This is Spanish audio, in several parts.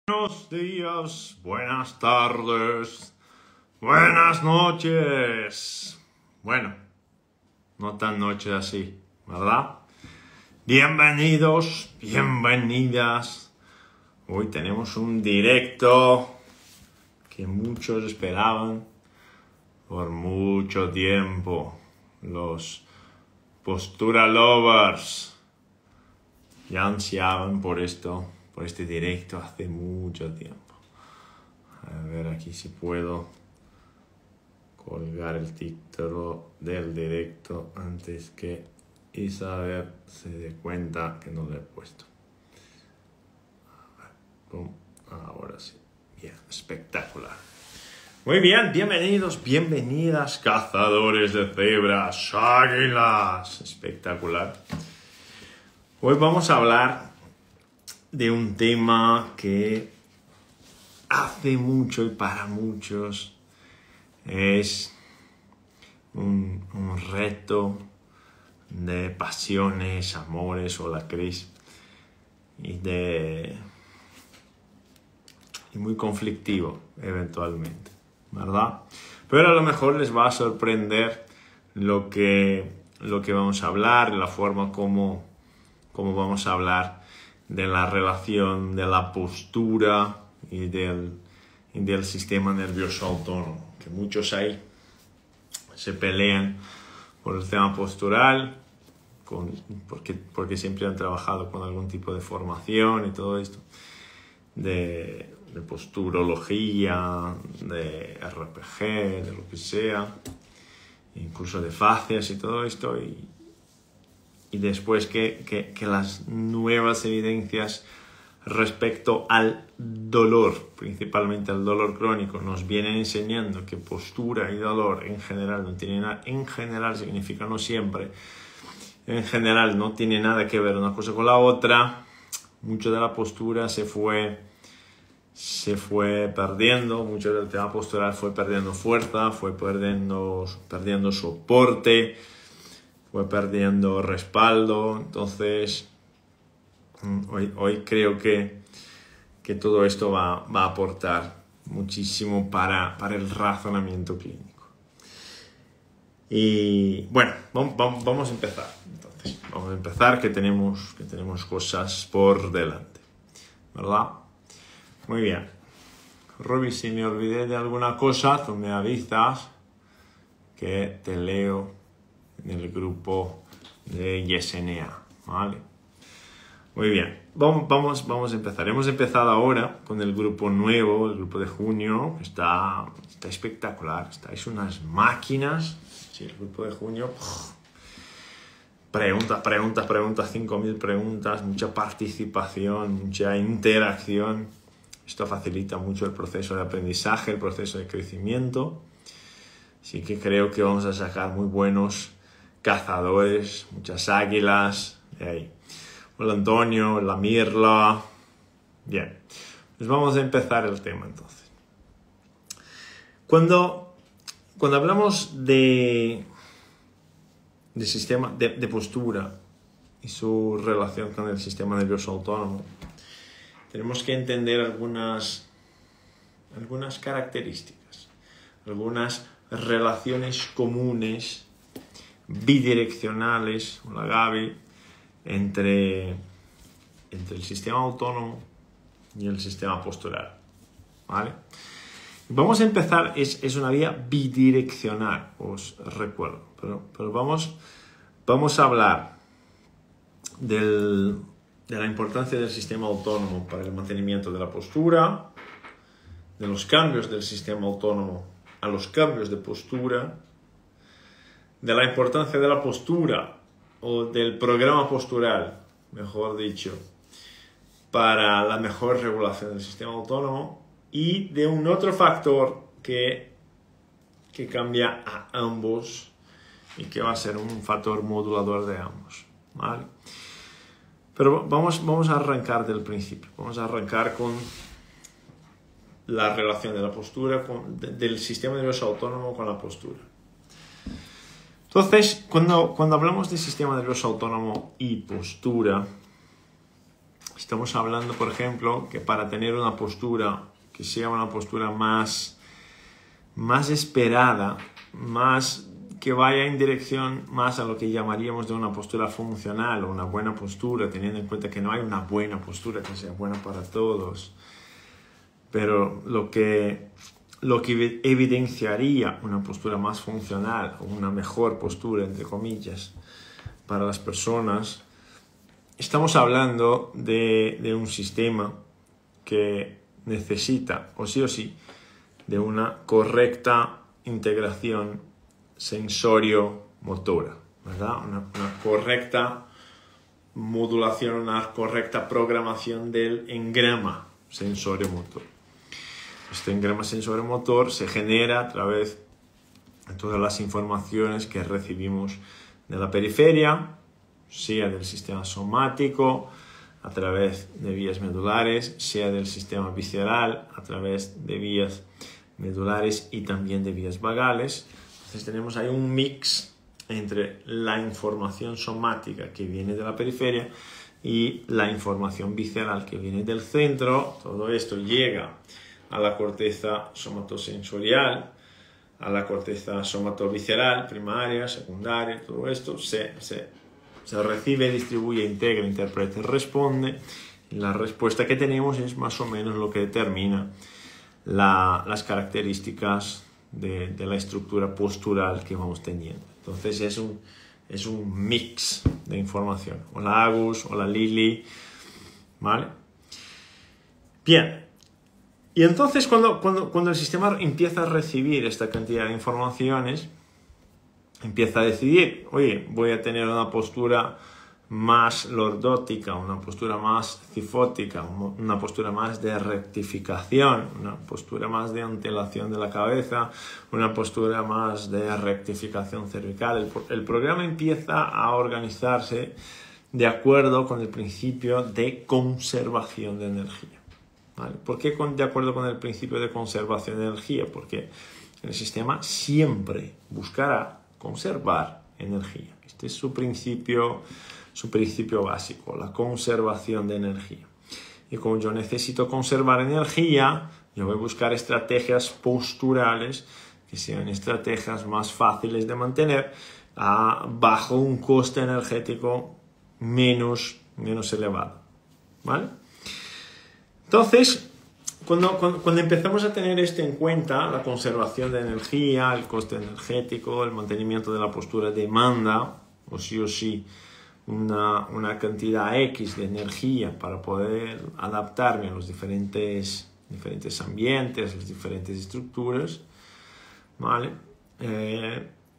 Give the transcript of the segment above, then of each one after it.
Buenos días, buenas tardes, buenas noches. Bueno, no tan noche así, ¿verdad? Bienvenidos, bienvenidas. Hoy tenemos un directo que muchos esperaban por mucho tiempo. Los Postura Lovers ya ansiaban por esto. Por este directo hace mucho tiempo. A ver aquí si puedo colgar el título del directo antes que Isabel se dé cuenta que no lo he puesto. A ver, pum, ahora sí. Bien, espectacular. Muy bien, bienvenidos, bienvenidas, cazadores de cebras, águilas. Espectacular. Hoy vamos a hablar de un tema que hace mucho y para muchos es un reto de pasiones, amores. Hola Cris, y muy conflictivo eventualmente, ¿verdad? Pero a lo mejor les va a sorprender lo que vamos a hablar, la forma como vamos a hablar de la relación de la postura y del sistema nervioso autónomo, que muchos ahí se pelean por el tema postural, porque siempre han trabajado con algún tipo de formación y todo esto, de posturología, de RPG, de lo que sea, incluso de fascias y todo esto, y después que las nuevas evidencias respecto al dolor, principalmente al dolor crónico, nos vienen enseñando que postura y dolor en general no tienen nada, en general significa no siempre, en general no tiene nada que ver una cosa con la otra. Mucho de la postura se fue perdiendo, mucho del tema postural fue perdiendo fuerza, fue perdiendo soporte, fue perdiendo respaldo. Entonces hoy creo que todo esto va a aportar muchísimo para el razonamiento clínico. Y bueno, vamos a empezar. Entonces, vamos a empezar que tenemos cosas por delante, ¿verdad? Muy bien. Roby, si me olvidé de alguna cosa, tú me avisas que te leo en el grupo de YesNA, ¿vale? Muy bien, vamos a empezar. Hemos empezado ahora con el grupo nuevo, el grupo de junio, que está espectacular. Estáis unas máquinas. Sí, el grupo de junio. Preguntas, 5.000 preguntas, mucha participación, mucha interacción. Esto facilita mucho el proceso de aprendizaje, el proceso de crecimiento. Así que creo que vamos a sacar muy buenos cazadores, muchas águilas de ahí. Hola Antonio, hola Mirla. Bien, pues vamos a empezar el tema entonces. Cuando hablamos de sistema de postura y su relación con el sistema nervioso autónomo, tenemos que entender algunas características, algunas relaciones comunes bidireccionales, hola Gaby, entre el sistema autónomo y el sistema postural, ¿vale? Vamos a empezar, es una vía bidireccional, os recuerdo, pero vamos a hablar de la importancia del sistema autónomo para el mantenimiento de la postura, de los cambios del sistema autónomo a los cambios de postura, de la importancia de la postura o del programa postural, mejor dicho, para la mejor regulación del sistema autónomo, y de un otro factor que cambia a ambos y que va a ser un factor modulador de ambos, ¿vale? Pero vamos a arrancar del principio. Vamos a arrancar con la relación de la postura, del sistema nervioso autónomo con la postura. Entonces, cuando hablamos de sistema nervioso autónomo y postura, estamos hablando, por ejemplo, que para tener una postura que sea una postura más esperada, más que vaya en dirección más a lo que llamaríamos de una postura funcional o una buena postura, teniendo en cuenta que no hay una buena postura que sea buena para todos. Pero lo que evidenciaría una postura más funcional o una mejor postura, entre comillas, para las personas, estamos hablando de un sistema que necesita, o sí, de una correcta integración sensorio-motora, ¿verdad? Una correcta modulación, una correcta programación del engrama sensorio-motor. Este engrama sensorio-motor se genera a través de todas las informaciones que recibimos de la periferia, sea del sistema somático, a través de vías medulares, sea del sistema visceral, a través de vías medulares y también de vías vagales. Entonces tenemos ahí un mix entre la información somática que viene de la periferia y la información visceral que viene del centro. Todo esto llega a la corteza somatosensorial, a la corteza somatovisceral, primaria, secundaria, todo esto se recibe, distribuye, integra, interpreta y responde. Y la respuesta que tenemos es más o menos lo que determina las características de la estructura postural que vamos teniendo. Entonces es un mix de información. Hola Agus, hola Lili, ¿vale? Bien. Y entonces cuando el sistema empieza a recibir esta cantidad de informaciones, empieza a decidir, oye, voy a tener una postura más lordótica, una postura más cifótica, una postura más de rectificación, una postura más de antelación de la cabeza, una postura más de rectificación cervical. El programa empieza a organizarse de acuerdo con el principio de conservación de energía. ¿Vale? ¿Por qué de acuerdo con el principio de conservación de energía? Porque el sistema siempre buscará conservar energía. Este es su principio básico, la conservación de energía. Y como yo necesito conservar energía, yo voy a buscar estrategias posturales que sean estrategias más fáciles de mantener bajo un coste energético menos elevado. ¿Vale? Entonces, cuando empezamos a tener esto en cuenta, la conservación de energía, el coste energético, el mantenimiento de la postura demanda, o sí, una cantidad X de energía para poder adaptarme a los diferentes ambientes, las diferentes estructuras, ¿vale?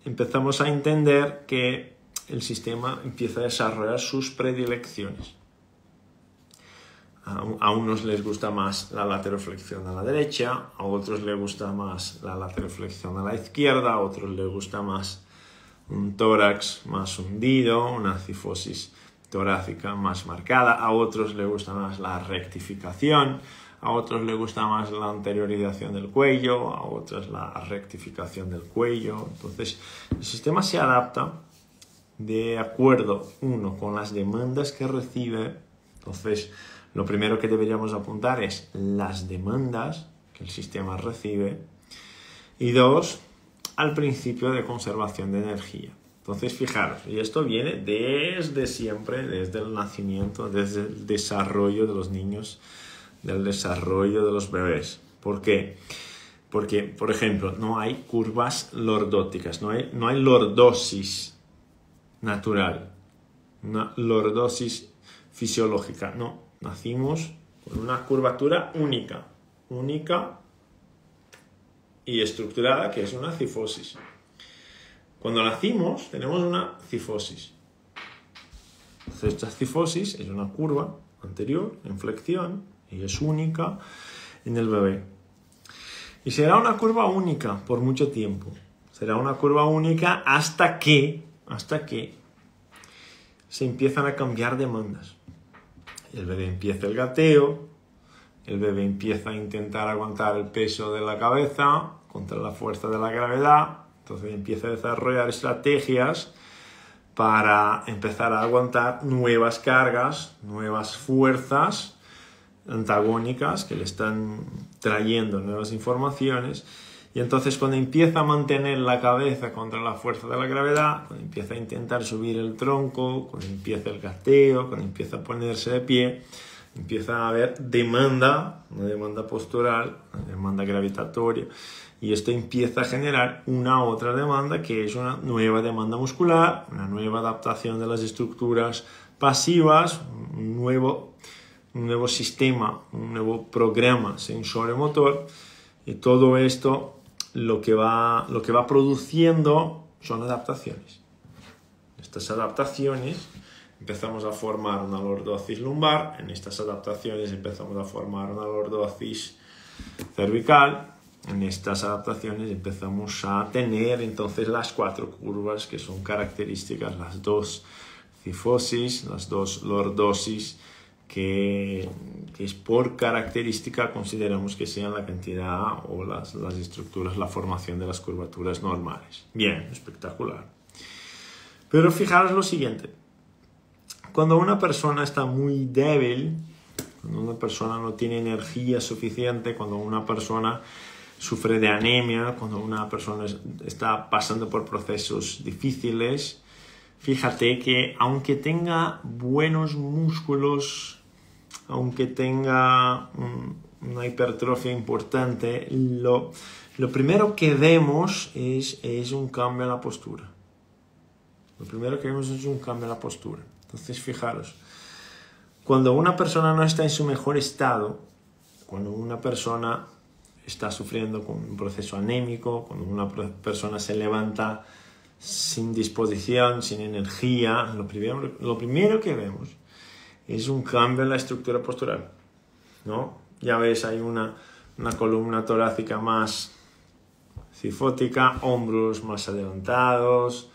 Empezamos a entender que el sistema empieza a desarrollar sus predilecciones. A unos les gusta más la lateroflexión a la derecha, a otros les gusta más la lateroflexión a la izquierda, a otros les gusta más un tórax más hundido, una cifosis torácica más marcada, a otros les gusta más la rectificación, a otros les gusta más la anteriorización del cuello, a otros la rectificación del cuello. Entonces, el sistema se adapta de acuerdo, uno, con las demandas que recibe. Entonces, lo primero que deberíamos apuntar es las demandas que el sistema recibe. Y dos, al principio de conservación de energía. Entonces, fijaros, y esto viene desde siempre, desde el nacimiento, desde el desarrollo de los niños, del desarrollo de los bebés. ¿Por qué? Porque, por ejemplo, no hay curvas lordóticas, no hay lordosis natural, una lordosis fisiológica, no. Nacimos con una curvatura única y estructurada, que es una cifosis. Cuando nacimos tenemos una cifosis. Entonces, esta cifosis es una curva anterior en flexión y es única en el bebé. Y será una curva única por mucho tiempo. Será una curva única hasta que se empiezan a cambiar demandas. El bebé empieza el gateo, el bebé empieza a intentar aguantar el peso de la cabeza contra la fuerza de la gravedad, entonces empieza a desarrollar estrategias para empezar a aguantar nuevas cargas, nuevas fuerzas antagónicas que le están trayendo nuevas informaciones. Y entonces cuando empieza a mantener la cabeza contra la fuerza de la gravedad, cuando empieza a intentar subir el tronco, cuando empieza el gateo, cuando empieza a ponerse de pie, empieza a haber demanda, una demanda postural, una demanda gravitatoria, y esto empieza a generar una otra demanda que es una nueva demanda muscular, una nueva adaptación de las estructuras pasivas, un nuevo sistema, un nuevo programa sensorio-motor, y todo esto lo que va produciendo son adaptaciones. Estas adaptaciones empezamos a formar una lordosis lumbar, en estas adaptaciones empezamos a formar una lordosis cervical, en estas adaptaciones empezamos a tener entonces las 4 curvas que son características, las 2 cifosis, las 2 lordosis, que es por característica consideramos que sean la cantidad o las estructuras, la formación de las curvaturas normales. Bien, espectacular. Pero fijaros lo siguiente. Cuando una persona está muy débil, cuando una persona no tiene energía suficiente, cuando una persona sufre de anemia, cuando una persona está pasando por procesos difíciles, fíjate que aunque tenga buenos músculos, aunque tenga una hipertrofia importante, lo primero que vemos es un cambio en la postura. Lo primero que vemos es un cambio en la postura. Entonces, fijaros, cuando una persona no está en su mejor estado, cuando una persona está sufriendo con un proceso anémico, cuando una persona se levanta sin disposición, sin energía, lo primero que vemos es un cambio en la estructura postural, ¿no? Ya ves, hay una columna torácica más cifótica, hombros más adelantados,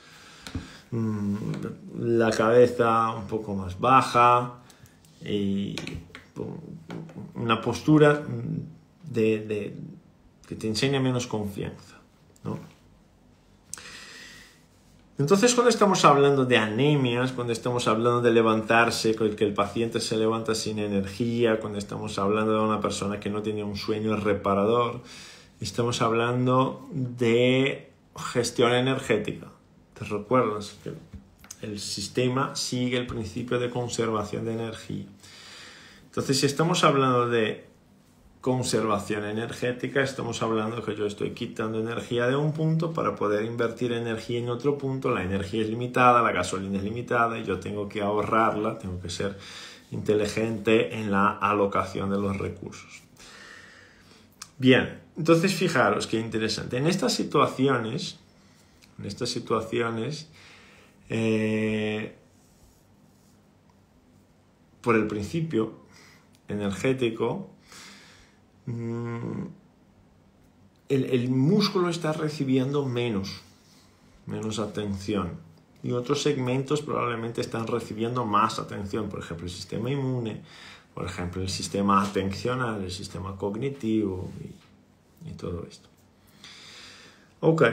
la cabeza un poco más baja y una postura que te enseña menos confianza, ¿no? Entonces, cuando estamos hablando de anemias, cuando estamos hablando de levantarse, que el paciente se levanta sin energía, cuando estamos hablando de una persona que no tiene un sueño reparador, estamos hablando de gestión energética. ¿Te recuerdas que el sistema sigue el principio de conservación de energía? Entonces, si estamos hablando de conservación energética, estamos hablando que yo estoy quitando energía de un punto para poder invertir energía en otro punto. La energía es limitada, la gasolina es limitada y yo tengo que ahorrarla, tengo que ser inteligente en la alocación de los recursos. Bien, entonces fijaros qué interesante. En estas situaciones, por el principio energético, el músculo está recibiendo menos atención y otros segmentos probablemente están recibiendo más atención, por ejemplo el sistema inmune, por ejemplo el sistema atencional, el sistema cognitivo y todo esto. Ok,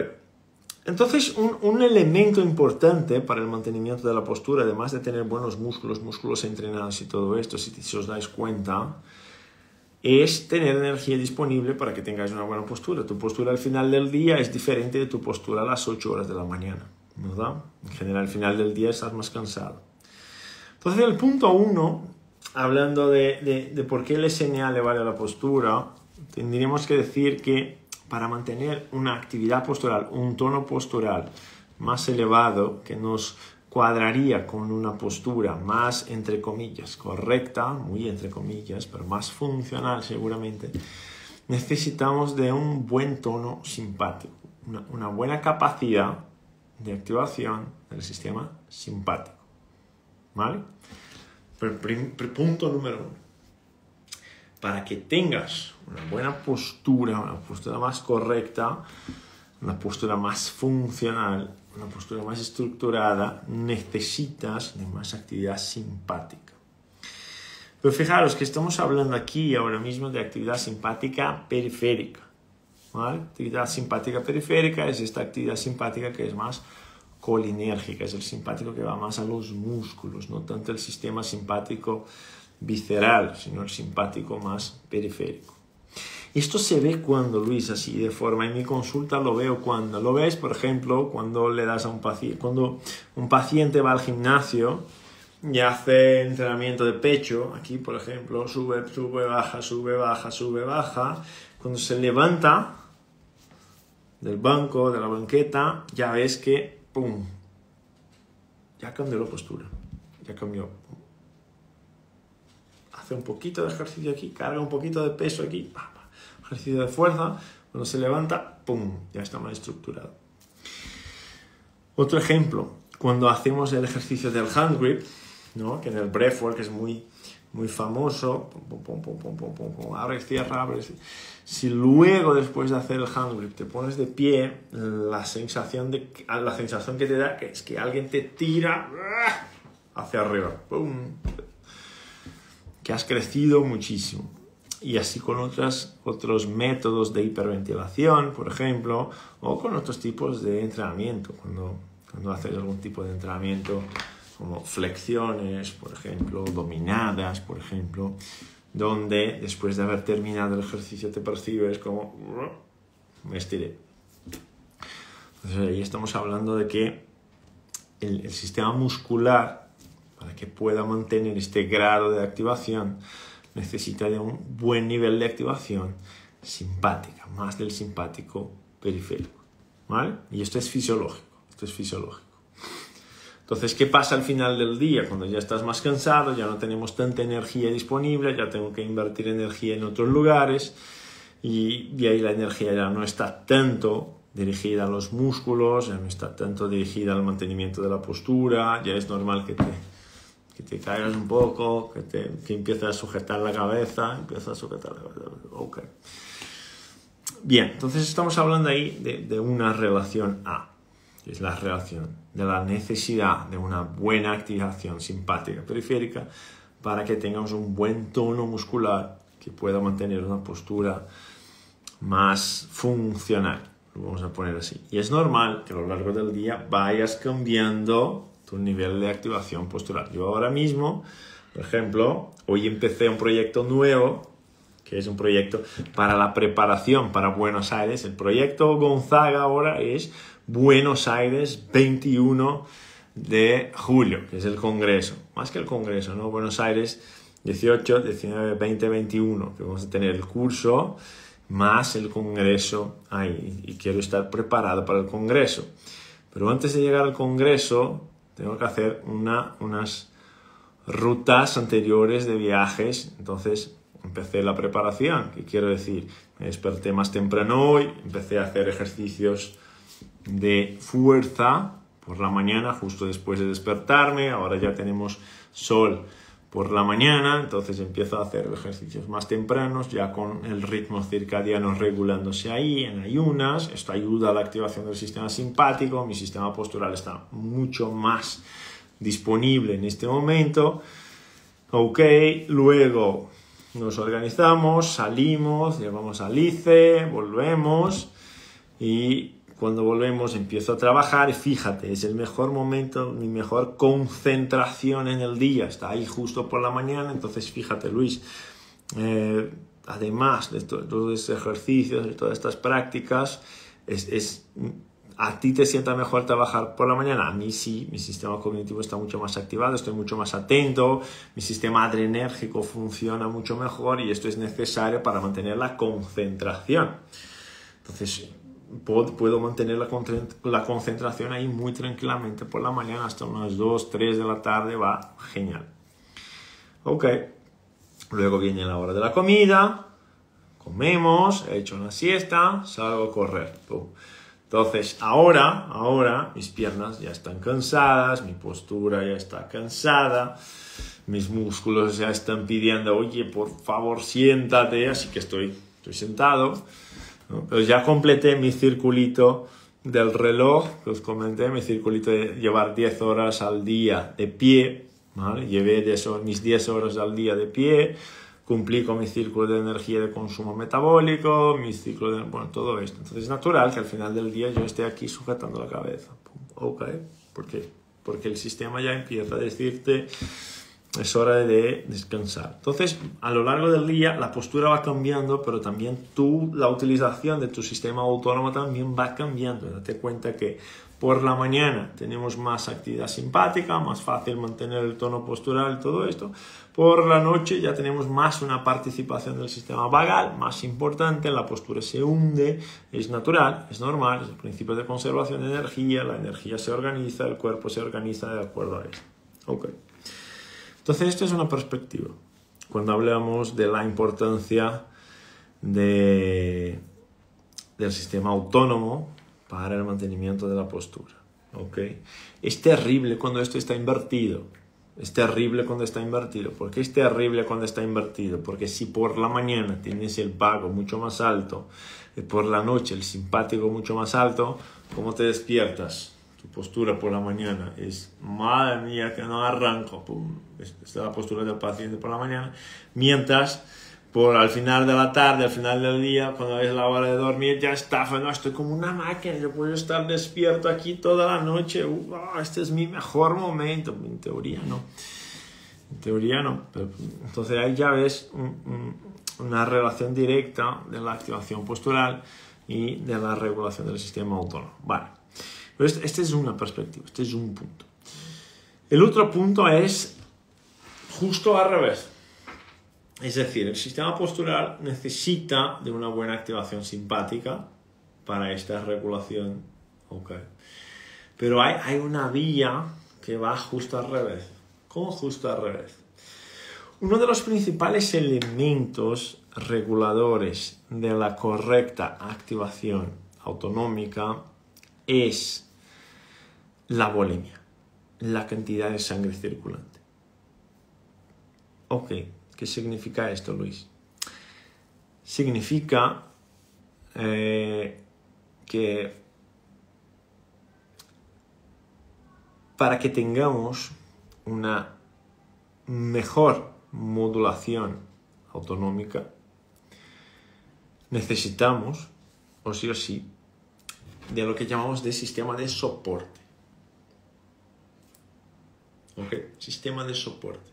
entonces un elemento importante para el mantenimiento de la postura, además de tener buenos músculos entrenados y todo esto, si os dais cuenta, es tener energía disponible para que tengáis una buena postura. Tu postura al final del día es diferente de tu postura a las 8 horas de la mañana, ¿verdad? En general, al final del día estás más cansado. Entonces, el punto 1, hablando de por qué el SMA le vale a la postura, tendríamos que decir que para mantener una actividad postural, un tono postural más elevado que nos cuadraría con una postura más, entre comillas, correcta, muy entre comillas, pero más funcional seguramente, necesitamos de un buen tono simpático, una buena capacidad de activación del sistema simpático, ¿vale? Punto número 1. Para que tengas una buena postura, una postura más correcta, una postura más funcional, una postura más estructurada, necesitas de más actividad simpática. Pero fijaros que estamos hablando aquí ahora mismo de actividad simpática periférica, ¿vale? Actividad simpática periférica es esta actividad simpática que es más colinérgica, es el simpático que va más a los músculos, no tanto el sistema simpático visceral, sino el simpático más periférico. Esto se ve cuando, Luis, así de forma, en mi consulta lo veo cuando, lo ves, por ejemplo, cuando le das a un paciente, cuando un paciente va al gimnasio y hace entrenamiento de pecho, aquí por ejemplo, sube, baja, sube, baja, sube, baja, cuando se levanta del banco, de la banqueta, ya ves que, ¡pum!, ya cambió la postura, ya cambió. Hace un poquito de ejercicio aquí, carga un poquito de peso aquí, ejercicio de fuerza, cuando se levanta, ¡pum!, ya está más estructurado. Otro ejemplo, cuando hacemos el ejercicio del hand grip, ¿no?, que en el breathwork es muy famoso, abre y cierra, abre y cierra. Si luego, después de hacer el hand grip, te pones de pie, la sensación que te da es que alguien te tira hacia arriba, ¡pum!, que has crecido muchísimo. Y así con otros métodos de hiperventilación, por ejemplo, o con otros tipos de entrenamiento, cuando haces algún tipo de entrenamiento como flexiones, por ejemplo, dominadas, por ejemplo, donde después de haber terminado el ejercicio te percibes como me estiré. Entonces ahí estamos hablando de que el sistema muscular, para que pueda mantener este grado de activación, necesita de un buen nivel de activación simpática, más del simpático periférico, ¿vale? Y esto es fisiológico, Entonces, ¿qué pasa al final del día? Cuando ya estás más cansado, ya no tenemos tanta energía disponible, ya tengo que invertir energía en otros lugares y ahí la energía ya no está tanto dirigida a los músculos, ya no está tanto dirigida al mantenimiento de la postura, ya es normal que te caigas un poco, que empieces a sujetar la cabeza, Ok. Bien, entonces estamos hablando ahí de una relación A, que es la relación de la necesidad de una buena activación simpática periférica para que tengamos un buen tono muscular que pueda mantener una postura más funcional, lo vamos a poner así. Y es normal que a lo largo del día vayas cambiando tu nivel de activación postural. Yo ahora mismo, por ejemplo, hoy empecé un proyecto nuevo, que es un proyecto para la preparación para Buenos Aires. El proyecto Gonzaga ahora es Buenos Aires 21 de julio, que es el congreso. Más que el congreso, ¿no? Buenos Aires 18, 19, 20, 21, que vamos a tener el curso más el congreso ahí. Y quiero estar preparado para el congreso. Pero antes de llegar al congreso, tengo que hacer unas rutas anteriores de viajes. Entonces empecé la preparación. ¿Qué quiero decir? Me desperté más temprano hoy, empecé a hacer ejercicios de fuerza por la mañana, justo después de despertarme. Ahora ya tenemos sol por la mañana, entonces empiezo a hacer ejercicios más tempranos, ya con el ritmo circadiano regulándose ahí, en ayunas. Esto ayuda a la activación del sistema simpático, mi sistema postural está mucho más disponible en este momento. Ok, luego nos organizamos, salimos, llevamos al ICE, volvemos y cuando volvemos empiezo a trabajar y fíjate, es el mejor momento, mi mejor concentración en el día, está ahí justo por la mañana. Entonces fíjate, Luis, además de todos estos ejercicios, de todas estas prácticas, a ti te sienta mejor trabajar por la mañana. A mí sí, mi sistema cognitivo está mucho más activado, estoy mucho más atento, mi sistema adrenérgico funciona mucho mejor y esto es necesario para mantener la concentración. Entonces puedo mantener la concentración ahí muy tranquilamente por la mañana hasta unas 2, 3 de la tarde, va genial. Ok, luego viene la hora de la comida, comemos, he hecho una siesta, salgo a correr. Entonces ahora mis piernas ya están cansadas, mi postura ya está cansada, mis músculos ya están pidiendo, oye, por favor siéntate, así que estoy sentado, ¿no? Pero ya completé mi circulito del reloj, que os comenté, mi circulito de llevar 10 horas al día de pie, ¿vale? Llevé mis 10 horas al día de pie, cumplí con mi círculo de energía de consumo metabólico, mi ciclo de... bueno, todo esto. Entonces es natural que al final del día yo esté aquí sujetando la cabeza. ¿ok? ¿Por qué? Porque el sistema ya empieza a decirte es hora de descansar. Entonces, a lo largo del día la postura va cambiando, pero también la utilización de tu sistema autónomo también va cambiando. Date cuenta que por la mañana tenemos más actividad simpática, más fácil mantener el tono postural y todo esto. Por la noche ya tenemos más una participación del sistema vagal, más importante, la postura se hunde, es natural, es normal, es el principio de conservación de energía, la energía se organiza, el cuerpo se organiza de acuerdo a eso. Okay. Entonces, esto es una perspectiva. Cuando hablamos de la importancia del sistema autónomo para el mantenimiento de la postura. ¿Okay? Es terrible cuando esto está invertido. Es terrible cuando está invertido. ¿Por qué es terrible cuando está invertido? Porque si por la mañana tienes el vago mucho más alto y por la noche el simpático mucho más alto, ¿cómo te despiertas? Tu postura por la mañana es, madre mía, que no arranco. Pum. Esta es la postura del paciente por la mañana. Mientras, al final de la tarde, al final del día, cuando es la hora de dormir, ya está, no, estoy como una máquina, yo puedo estar despierto aquí toda la noche. Este es mi mejor momento. En teoría no. En teoría no. Pero, entonces ahí ya ves una relación directa de la activación postural y de la regulación del sistema autónomo. Vale. Pero esta es una perspectiva, este es un punto. El otro punto es justo al revés. Es decir, el sistema postural necesita de una buena activación simpática para esta regulación. Okay. Pero hay una vía que va justo al revés. ¿Cómo justo al revés? Uno de los principales elementos reguladores de la correcta activación autonómica es la volemia, la cantidad de sangre circulante. Ok, ¿qué significa esto, Luis? Significa que para que tengamos una mejor modulación autonómica, necesitamos, o sí, de lo que llamamos de sistema de soporte. ¿Ok? Sistema de soporte.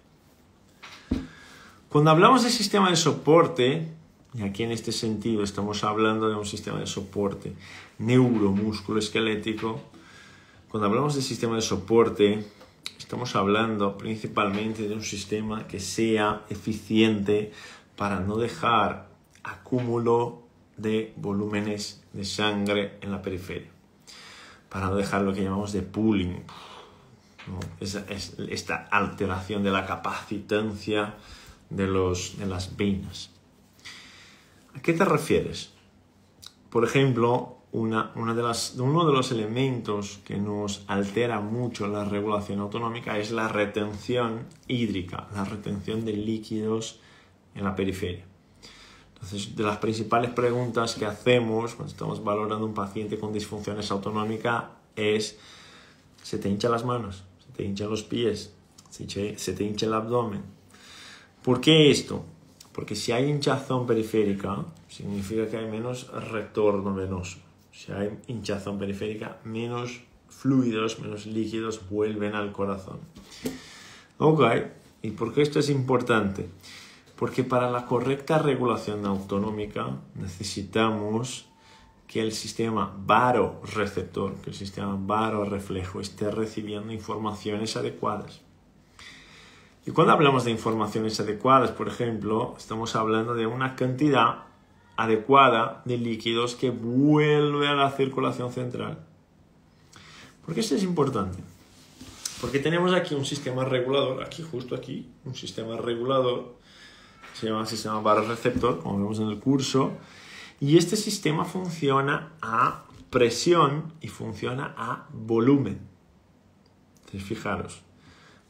Cuando hablamos de sistema de soporte, y aquí en este sentido estamos hablando de un sistema de soporte neuromúsculo-esquelético, cuando hablamos de sistema de soporte, estamos hablando principalmente de un sistema que sea eficiente para no dejar acúmulo de volúmenes de sangre en la periferia, para no dejar lo que llamamos de pooling, ¿no? Esta alteración de la capacitancia de las venas. ¿A qué te refieres? Por ejemplo, uno de los elementos que nos altera mucho la regulación autonómica es la retención hídrica, la retención de líquidos en la periferia. Entonces, de las principales preguntas que hacemos cuando estamos valorando un paciente con disfunciones autonómicas es: ¿se te hinchan las manos? ¿Se te hinchan los pies? ¿Se te hincha el abdomen? ¿Por qué esto? Porque si hay hinchazón periférica, significa que hay menos retorno venoso. Si hay hinchazón periférica, menos fluidos, menos líquidos vuelven al corazón. Ok, ¿y por qué esto es importante? Porque para la correcta regulación autonómica necesitamos que el sistema varoreceptor, que el sistema varoreflejo esté recibiendo informaciones adecuadas. Y cuando hablamos de informaciones adecuadas, por ejemplo, estamos hablando de una cantidad adecuada de líquidos que vuelve a la circulación central. ¿Por qué esto es importante? Porque tenemos aquí un sistema regulador, justo aquí, un sistema regulador, se llama sistema varorreceptor, como vemos en el curso, y este sistema funciona a presión y funciona a volumen. Entonces, fijaros.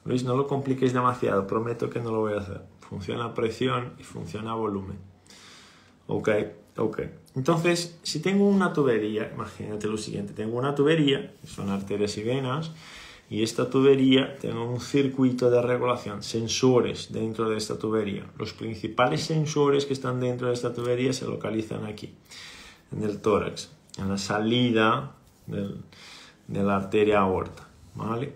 Luis, no lo compliquéis demasiado, prometo que no lo voy a hacer. Funciona a presión y funciona a volumen. Ok. Entonces, si tengo una tubería, imagínate lo siguiente, tengo una tubería, que son arterias y venas, y esta tubería tengo un circuito de regulación, sensores dentro de esta tubería. Los principales sensores que están dentro de esta tubería se localizan aquí, en el tórax, en la salida de la arteria aorta, ¿vale?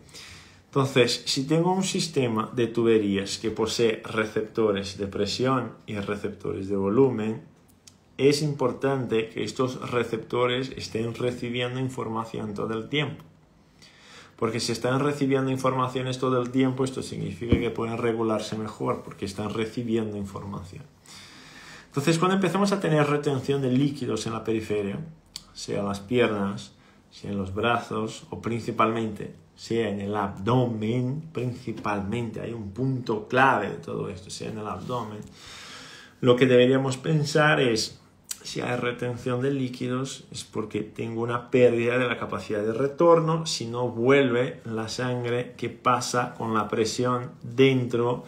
Entonces, si tengo un sistema de tuberías que posee receptores de presión y receptores de volumen, es importante que estos receptores estén recibiendo información todo el tiempo. Porque si están recibiendo informaciones todo el tiempo, esto significa que pueden regularse mejor, porque están recibiendo información. Entonces, cuando empezamos a tener retención de líquidos en la periferia, sea en las piernas, sea en los brazos o principalmente sea en el abdomen, principalmente, hay un punto clave de todo esto, sea en el abdomen, lo que deberíamos pensar es, si hay retención de líquidos es porque tengo una pérdida de la capacidad de retorno, si no vuelve la sangre que pasa con la presión dentro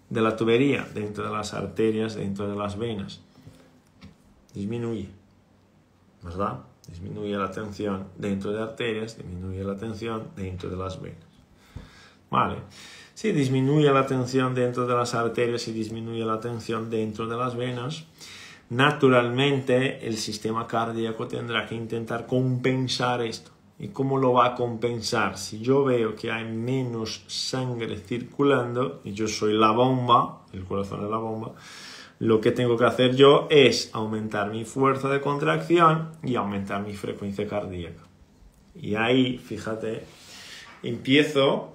de la tubería, dentro de las arterias, dentro de las venas. Disminuye, ¿verdad? Disminuye la tensión dentro de arterias, disminuye la tensión dentro de las venas. Vale. Si disminuye la tensión dentro de las arterias y disminuye la tensión dentro de las venas, naturalmente el sistema cardíaco tendrá que intentar compensar esto. ¿Y cómo lo va a compensar? Si yo veo que hay menos sangre circulando y yo soy la bomba, el corazón es la bomba, lo que tengo que hacer yo es aumentar mi fuerza de contracción y aumentar mi frecuencia cardíaca. Y ahí, fíjate, empiezo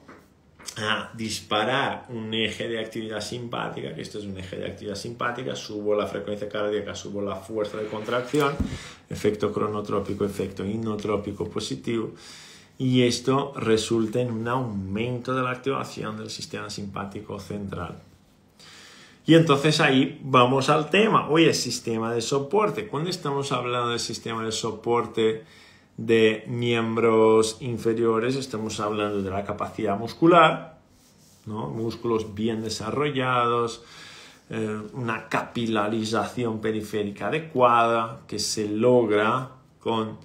a disparar un eje de actividad simpática, que esto es un eje de actividad simpática, subo la frecuencia cardíaca, subo la fuerza de contracción, efecto cronotrópico, efecto inotrópico positivo, y esto resulta en un aumento de la activación del sistema simpático central. Y entonces ahí vamos al tema. Oye, sistema de soporte. Cuando estamos hablando del sistema de soporte de miembros inferiores, estamos hablando de la capacidad muscular, ¿no? Músculos bien desarrollados, una capilarización periférica adecuada que se logra con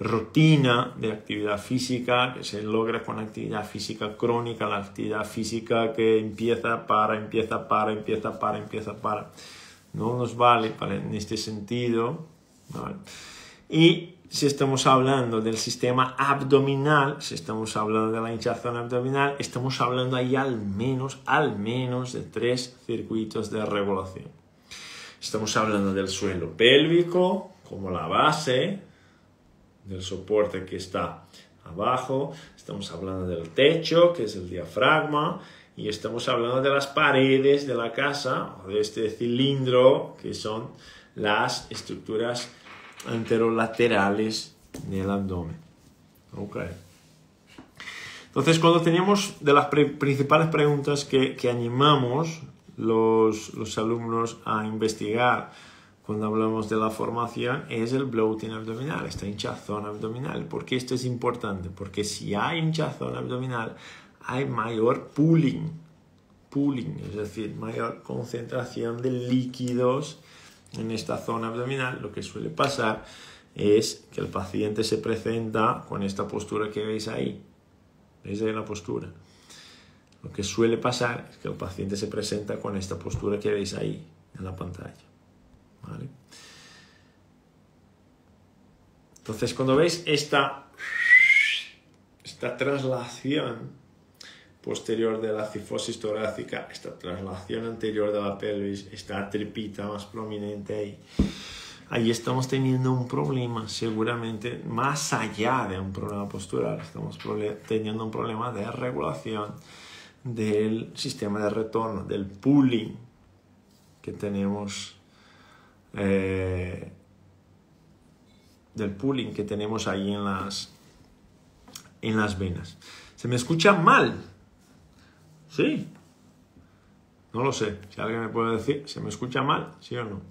rutina de actividad física, que se logra con actividad física crónica, la actividad física que empieza, para. No nos vale en este sentido, ¿vale? Y si estamos hablando del sistema abdominal, si estamos hablando de la hinchazón abdominal, estamos hablando ahí al menos de 3 circuitos de regulación. Estamos hablando del suelo pélvico como la base del soporte que está abajo, estamos hablando del techo, que es el diafragma, y estamos hablando de las paredes de la casa, o de este cilindro, que son las estructuras anterolaterales del abdomen. Okay. Entonces, cuando tenemos de las principales preguntas que animamos los alumnos a investigar cuando hablamos de la formación, es el bloating abdominal, esta hinchazón abdominal. ¿Por qué esto es importante? Porque si hay hinchazón abdominal, hay mayor pooling, es decir, mayor concentración de líquidos en esta zona abdominal. Lo que suele pasar es que el paciente se presenta con esta postura que veis ahí. ¿Veis ahí la postura? Lo que suele pasar es que el paciente se presenta con esta postura que veis ahí en la pantalla. ¿Vale? Entonces, cuando veis esta traslación posterior de la cifosis torácica, esta traslación anterior de la pelvis, esta tripita más prominente ahí estamos teniendo un problema, seguramente más allá de un problema postural, estamos teniendo un problema de regulación del sistema de retorno, del pooling que tenemos, ahí en las venas. ¿Se me escucha mal? ¿Sí? No lo sé. Si alguien me puede decir, ¿se me escucha mal? ¿Sí o no?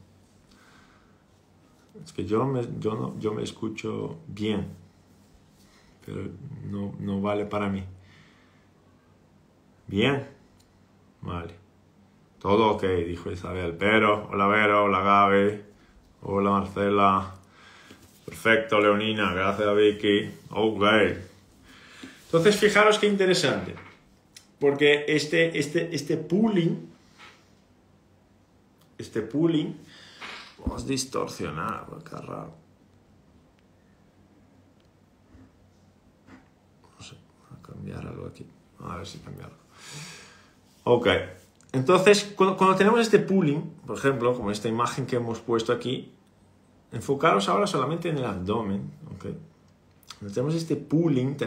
Es que yo me escucho bien, pero no vale para mí. ¿Bien? Vale. Todo ok, dijo Isabel. Hola Vero, hola Gaby, hola Marcela. Perfecto, Leonina, gracias Vicky. Ok. Entonces, fijaros qué interesante. Porque este pooling, vamos a distorsionar, qué raro. cambiar algo aquí. A ver si cambia algo. Ok. Entonces, cuando tenemos este pooling, por ejemplo, como esta imagen que hemos puesto aquí, enfocaros ahora solamente en el abdomen. Okay. Cuando tenemos este pooling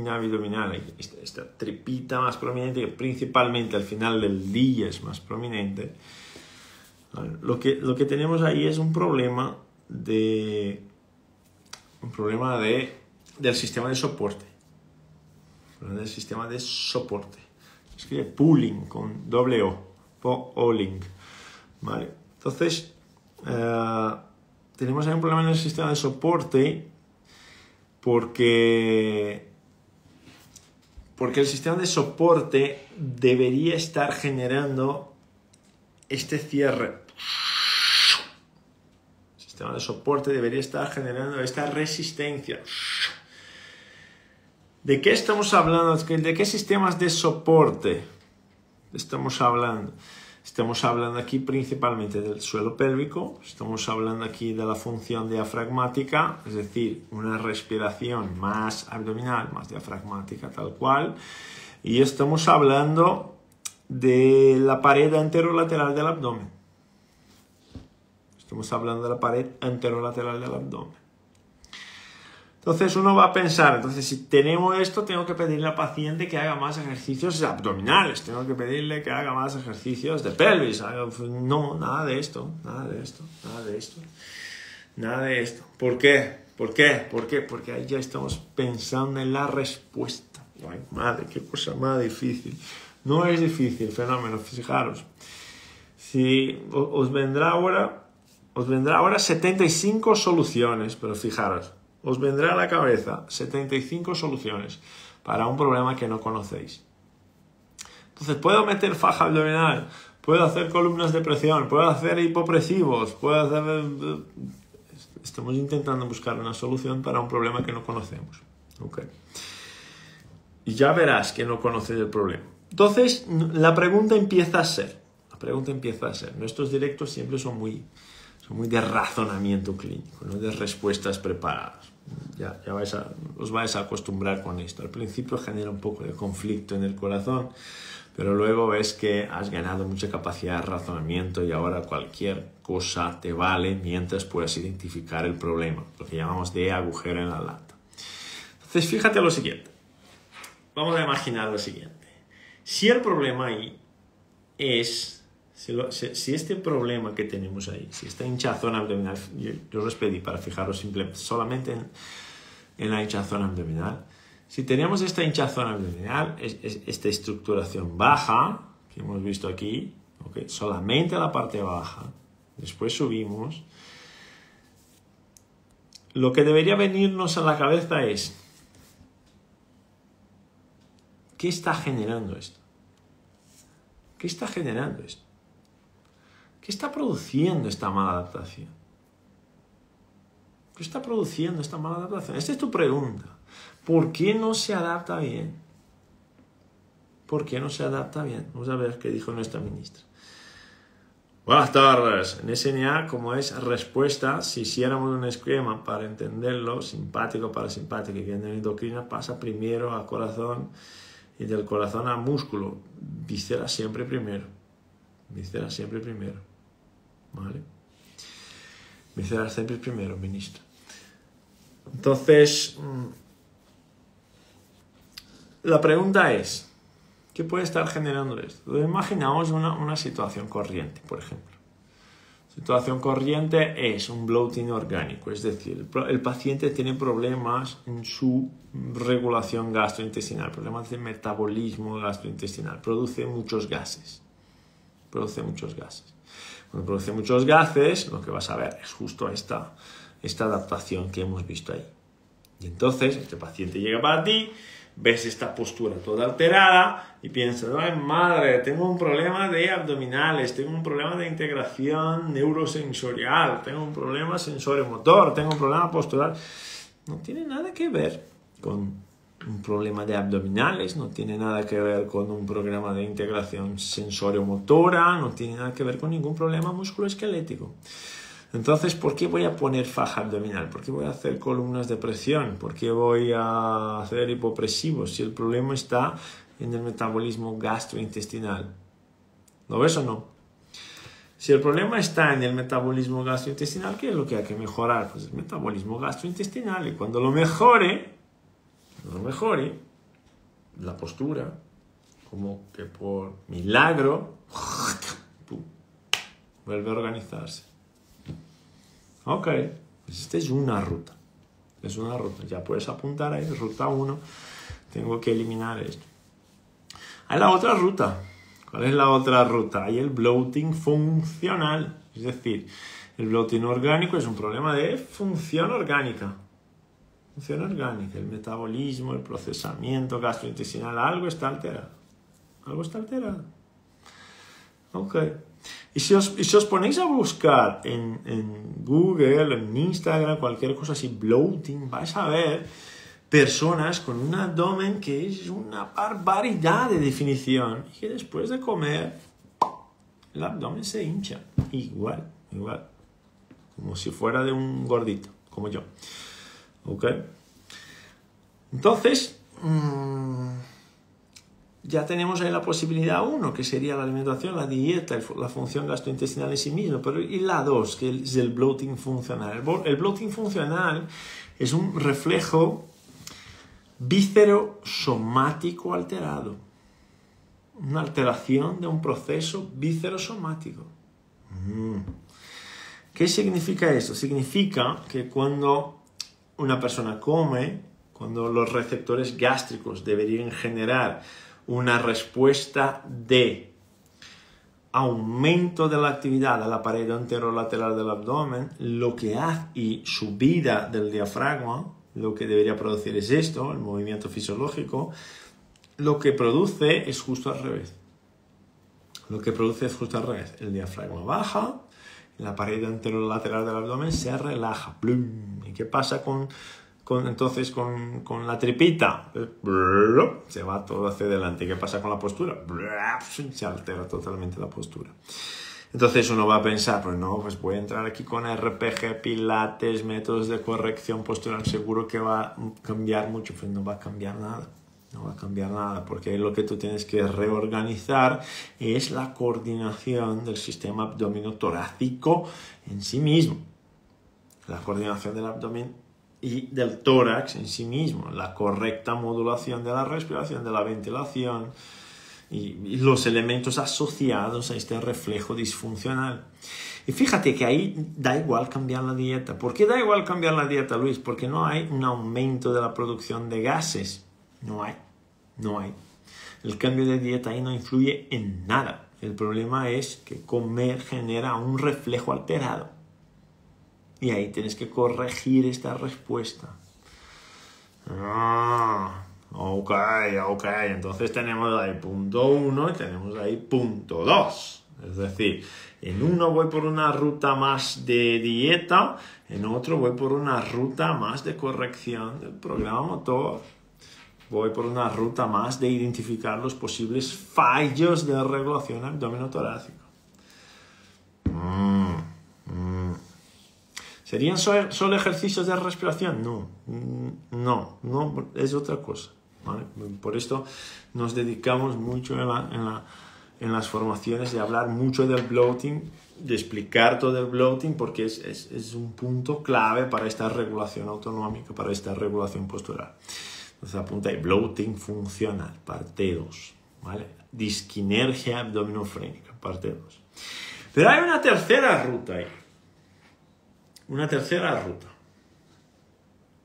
abdominal, esta tripita más prominente, que principalmente al final del día es más prominente. Lo que tenemos ahí es un problema del sistema de soporte. Del sistema de soporte. Se escribe pooling con doble O. Pooling. ¿Vale? Entonces, tenemos ahí un problema en el sistema de soporte porque el sistema de soporte debería estar generando este cierre. El sistema de soporte debería estar generando esta resistencia. ¿De qué estamos hablando? ¿De qué sistemas de soporte estamos hablando? Estamos hablando aquí principalmente del suelo pélvico, estamos hablando aquí de la función diafragmática, es decir, una respiración más abdominal, más diafragmática tal cual, y estamos hablando de la pared anterolateral del abdomen. Estamos hablando de la pared anterolateral del abdomen. Entonces uno va a pensar, entonces si tenemos esto, tengo que pedirle al paciente que haga más ejercicios abdominales, tengo que pedirle que haga más ejercicios de pelvis. No, nada de esto. ¿Por qué? Porque ahí ya estamos pensando en la respuesta. Ay, madre, qué cosa más difícil. No es difícil, fenómeno, fijaros. Si os vendrá ahora 75 soluciones, pero fijaros. Os vendrá a la cabeza 75 soluciones para un problema que no conocéis. Entonces, puedo meter faja abdominal, puedo hacer columnas de presión, puedo hacer hipopresivos, Estamos intentando buscar una solución para un problema que no conocemos. Okay. Y ya verás que no conoces el problema. Entonces, la pregunta empieza a ser. Nuestros directos siempre son muy de razonamiento clínico, no de respuestas preparadas. Ya os vais a acostumbrar con esto. Al principio genera un poco de conflicto en el corazón, pero luego ves que has ganado mucha capacidad de razonamiento y ahora cualquier cosa te vale mientras puedas identificar el problema, lo que llamamos de agujero en la lata. Entonces, fíjate lo siguiente. Vamos a imaginar lo siguiente. Si el problema ahí es... Si este problema que tenemos ahí, si esta hinchazón abdominal, yo os pedí para fijaros simplemente solamente en la hinchazón abdominal, si tenemos esta hinchazón abdominal, esta estructuración baja, que hemos visto aquí, ¿okay? Solamente la parte baja, después subimos, lo que debería venirnos a la cabeza es, ¿qué está generando esto? ¿Qué está generando esto? ¿Qué está produciendo esta mala adaptación? ¿Qué está produciendo esta mala adaptación? Esta es tu pregunta. ¿Por qué no se adapta bien? ¿Por qué no se adapta bien? Vamos a ver qué dijo nuestra ministra. Buenas tardes. En SNA, como es respuesta, si hiciéramos un esquema para entenderlo, simpático, parasimpático y bien endocrina, pasa primero a corazón y del corazón a músculo. Víscera siempre primero. ¿Vale? Víscera siempre primero, ministro. Entonces, la pregunta es, ¿qué puede estar generando esto? Imaginamos una situación corriente, por ejemplo. Situación corriente es un bloating orgánico, es decir, el paciente tiene problemas en su regulación gastrointestinal, problemas de metabolismo gastrointestinal, produce muchos gases. Cuando produce muchos gases, lo que vas a ver es justo esta adaptación que hemos visto ahí. Y entonces, este paciente llega para ti, ves esta postura toda alterada y piensas, ay madre, tengo un problema de abdominales, tengo un problema de integración neurosensorial, tengo un problema sensoriomotor, tengo un problema postural. No tiene nada que ver con un problema de abdominales, no tiene nada que ver con un programa de integración sensoriomotora, no tiene nada que ver con ningún problema musculoesquelético. Entonces, ¿por qué voy a poner faja abdominal? ¿Por qué voy a hacer columnas de presión? ¿Por qué voy a hacer hipopresivos? Si el problema está en el metabolismo gastrointestinal. ¿Lo ves o no? Si el problema está en el metabolismo gastrointestinal, ¿qué es lo que hay que mejorar? Pues el metabolismo gastrointestinal. Y cuando lo mejore, la postura, como que por milagro, vuelve a organizarse. Ok, pues esta es una ruta. Es una ruta. Ya puedes apuntar ahí, ruta 1. Tengo que eliminar esto. Hay la otra ruta. ¿Cuál es la otra ruta? Hay el bloating funcional. Es decir, el bloating orgánico es un problema de función orgánica. Función orgánica. El metabolismo, el procesamiento gastrointestinal. Algo está alterado. Algo está alterado. Ok. Y si os ponéis a buscar en Google, en Instagram, cualquier cosa así, bloating, vais a ver personas con un abdomen que es una barbaridad de definición y que después de comer el abdomen se hincha. Igual. Como si fuera de un gordito, como yo. ¿Ok? Entonces, ya tenemos ahí la posibilidad 1, que sería la alimentación, la dieta, la función gastrointestinal en sí mismo. Pero y la 2, que es el bloating funcional. El bloating funcional es un reflejo víscero-somático alterado. Una alteración de un proceso víscero-somático. ¿Qué significa esto? Significa que cuando una persona come, cuando los receptores gástricos deberían generar una respuesta de aumento de la actividad de la pared anterolateral del abdomen, lo que hace y subida del diafragma, lo que debería producir es esto, el movimiento fisiológico, lo que produce es justo al revés. El diafragma baja, la pared anterolateral del abdomen se relaja. ¡Blum! ¿Y qué pasa entonces con la tripita? Se va todo hacia adelante. ¿Qué pasa con la postura? Se altera totalmente la postura. Entonces uno va a pensar, pues voy a entrar aquí con RPG, pilates, métodos de corrección postural, seguro que va a cambiar mucho. Pues no va a cambiar nada, porque lo que tú tienes que reorganizar es la coordinación del sistema abdomino-torácico en sí mismo. La coordinación del abdomen y del tórax en sí mismo, la correcta modulación de la respiración, de la ventilación y los elementos asociados a este reflejo disfuncional. Y fíjate que ahí da igual cambiar la dieta. ¿Por qué da igual cambiar la dieta, Luis? Porque no hay un aumento de la producción de gases. No hay. El cambio de dieta ahí no influye en nada. El problema es que comer genera un reflejo alterado. Y ahí tienes que corregir esta respuesta. Ok. Entonces tenemos ahí punto 1 y tenemos ahí punto 2. Es decir, en uno voy por una ruta más de dieta, en otro voy por una ruta más de corrección del programa motor. Voy por una ruta más de identificar los posibles fallos de regulación abdominotorácica. ¿Serían solo ejercicios de respiración? No, es otra cosa, ¿vale? Por esto nos dedicamos mucho en las formaciones de hablar mucho del bloating, de explicar todo el bloating, porque es un punto clave para esta regulación autonómica, para esta regulación postural. Entonces apunta ahí, bloating funcional, parte 2, ¿vale? Disquinergia abdominofrénica, parte 2. Pero hay una tercera ruta ahí. Una tercera ruta.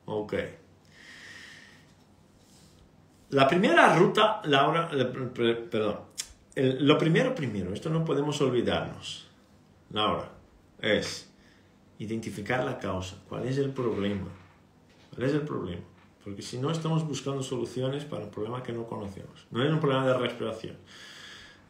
Ok. La primera ruta, Laura, perdón. Lo primero, esto no podemos olvidarnos, Laura, es identificar la causa. ¿Cuál es el problema? Porque si no, estamos buscando soluciones para un problema que no conocemos. No es un problema de respiración.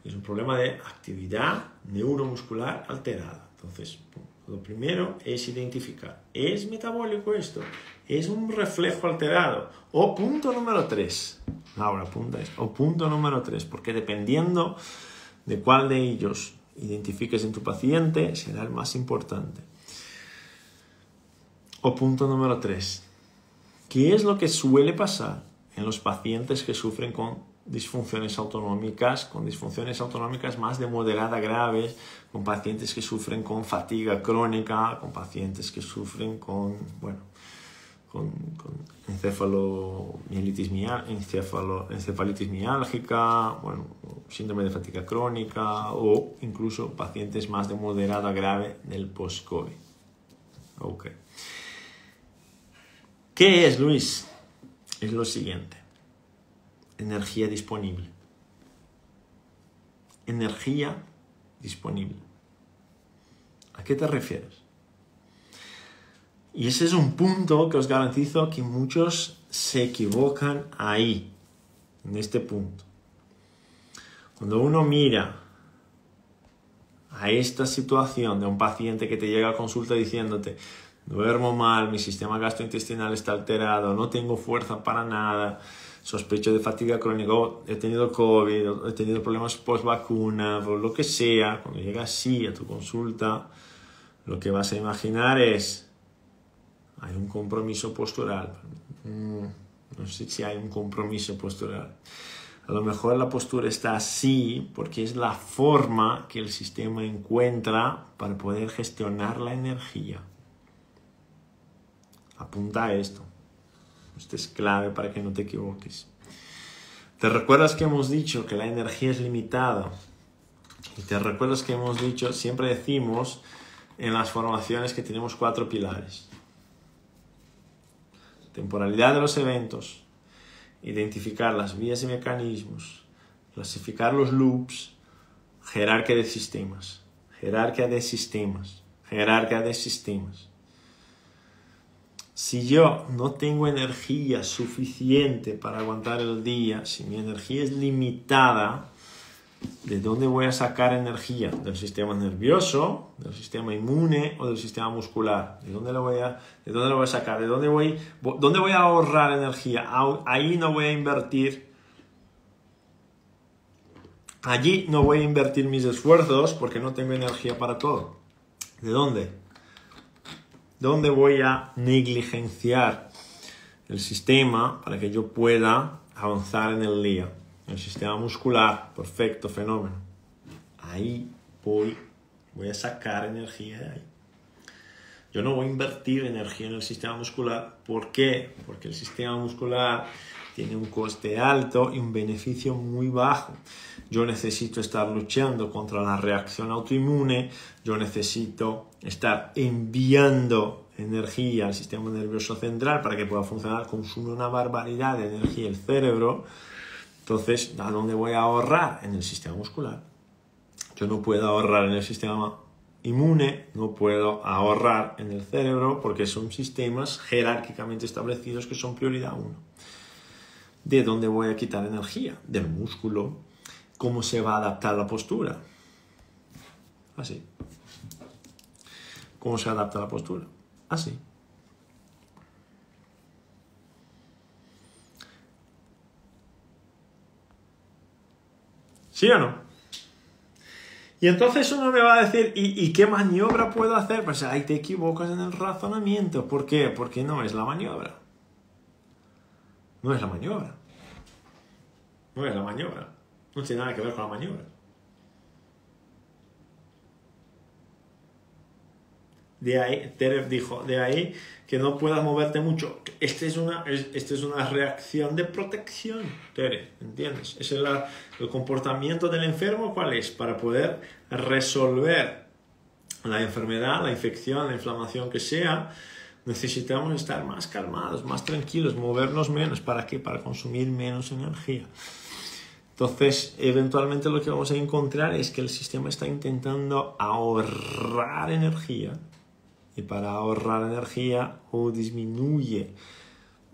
Es un problema de actividad neuromuscular alterada. Entonces, lo primero es identificar. ¿Es metabólico esto? ¿Es un reflejo alterado? O punto número 3. Laura, apunta esto. O punto número 3. Porque dependiendo de cuál de ellos identifiques en tu paciente, será el más importante. O punto número 3. ¿Qué es lo que suele pasar en los pacientes que sufren con disfunciones autonómicas más de moderada a graves, con pacientes que sufren con fatiga crónica, con pacientes que sufren con encefalitis miálgica, síndrome de fatiga crónica o incluso pacientes más de moderada a grave del post-COVID? Okay. ¿Qué es, Luis? Es lo siguiente. Energía disponible. Energía disponible. ¿A qué te refieres? Y ese es un punto que os garantizo que muchos se equivocan ahí, en este punto. Cuando uno mira a esta situación de un paciente que te llega a consulta diciéndote: duermo mal, mi sistema gastrointestinal está alterado, no tengo fuerza para nada, sospecho de fatiga crónica, he tenido COVID, he tenido problemas post vacuna, o lo que sea. Cuando llega así a tu consulta, lo que vas a imaginar es: hay un compromiso postural. No sé si hay un compromiso postural. A lo mejor la postura está así porque es la forma que el sistema encuentra para poder gestionar la energía. Apunta a esto. Esto es clave para que no te equivoques. ¿Te recuerdas que hemos dicho que la energía es limitada? Y te recuerdas que hemos dicho, siempre decimos en las formaciones que tenemos 4 pilares. Temporalidad de los eventos, identificar las vías y mecanismos, clasificar los loops, jerarquía de sistemas, jerarquía de sistemas, jerarquía de sistemas. Si yo no tengo energía suficiente para aguantar el día, si mi energía es limitada, ¿de dónde voy a sacar energía? ¿Del sistema nervioso, del sistema inmune o del sistema muscular? ¿De dónde lo voy a sacar? ¿Dónde voy a ahorrar energía? Ahí no voy a invertir. Allí no voy a invertir mis esfuerzos porque no tengo energía para todo. ¿De dónde? ¿Dónde voy a negligenciar el sistema para que yo pueda avanzar en el día? El sistema muscular, perfecto, fenómeno. Ahí voy a sacar energía de ahí. Yo no voy a invertir energía en el sistema muscular. ¿Por qué? Porque el sistema muscular tiene un coste alto y un beneficio muy bajo. Yo necesito estar luchando contra la reacción autoinmune. Yo necesito estar enviando energía al sistema nervioso central para que pueda funcionar. Consume una barbaridad de energía el cerebro. Entonces, ¿a dónde voy a ahorrar? En el sistema muscular. Yo no puedo ahorrar en el sistema inmune, no puedo ahorrar en el cerebro porque son sistemas jerárquicamente establecidos que son prioridad 1. ¿De dónde voy a quitar energía? Del músculo. ¿Cómo se va a adaptar la postura? Así. ¿Cómo se adapta la postura? Así. ¿Sí o no? Y entonces uno me va a decir, ¿y qué maniobra puedo hacer? Pues ahí te equivocas en el razonamiento. ¿Por qué? Porque no es la maniobra. No es la maniobra. No es la maniobra. No tiene nada que ver con la maniobra. De ahí, Terev dijo, de ahí que no puedas moverte mucho. Esta es una reacción de protección, Terev, ¿entiendes? Es el comportamiento del enfermo, ¿cuál es? Para poder resolver la enfermedad, la infección, la inflamación que sea, necesitamos estar más calmados, más tranquilos, movernos menos. ¿Para qué? Para consumir menos energía. Entonces, eventualmente lo que vamos a encontrar es que el sistema está intentando ahorrar energía. Y para ahorrar energía o disminuye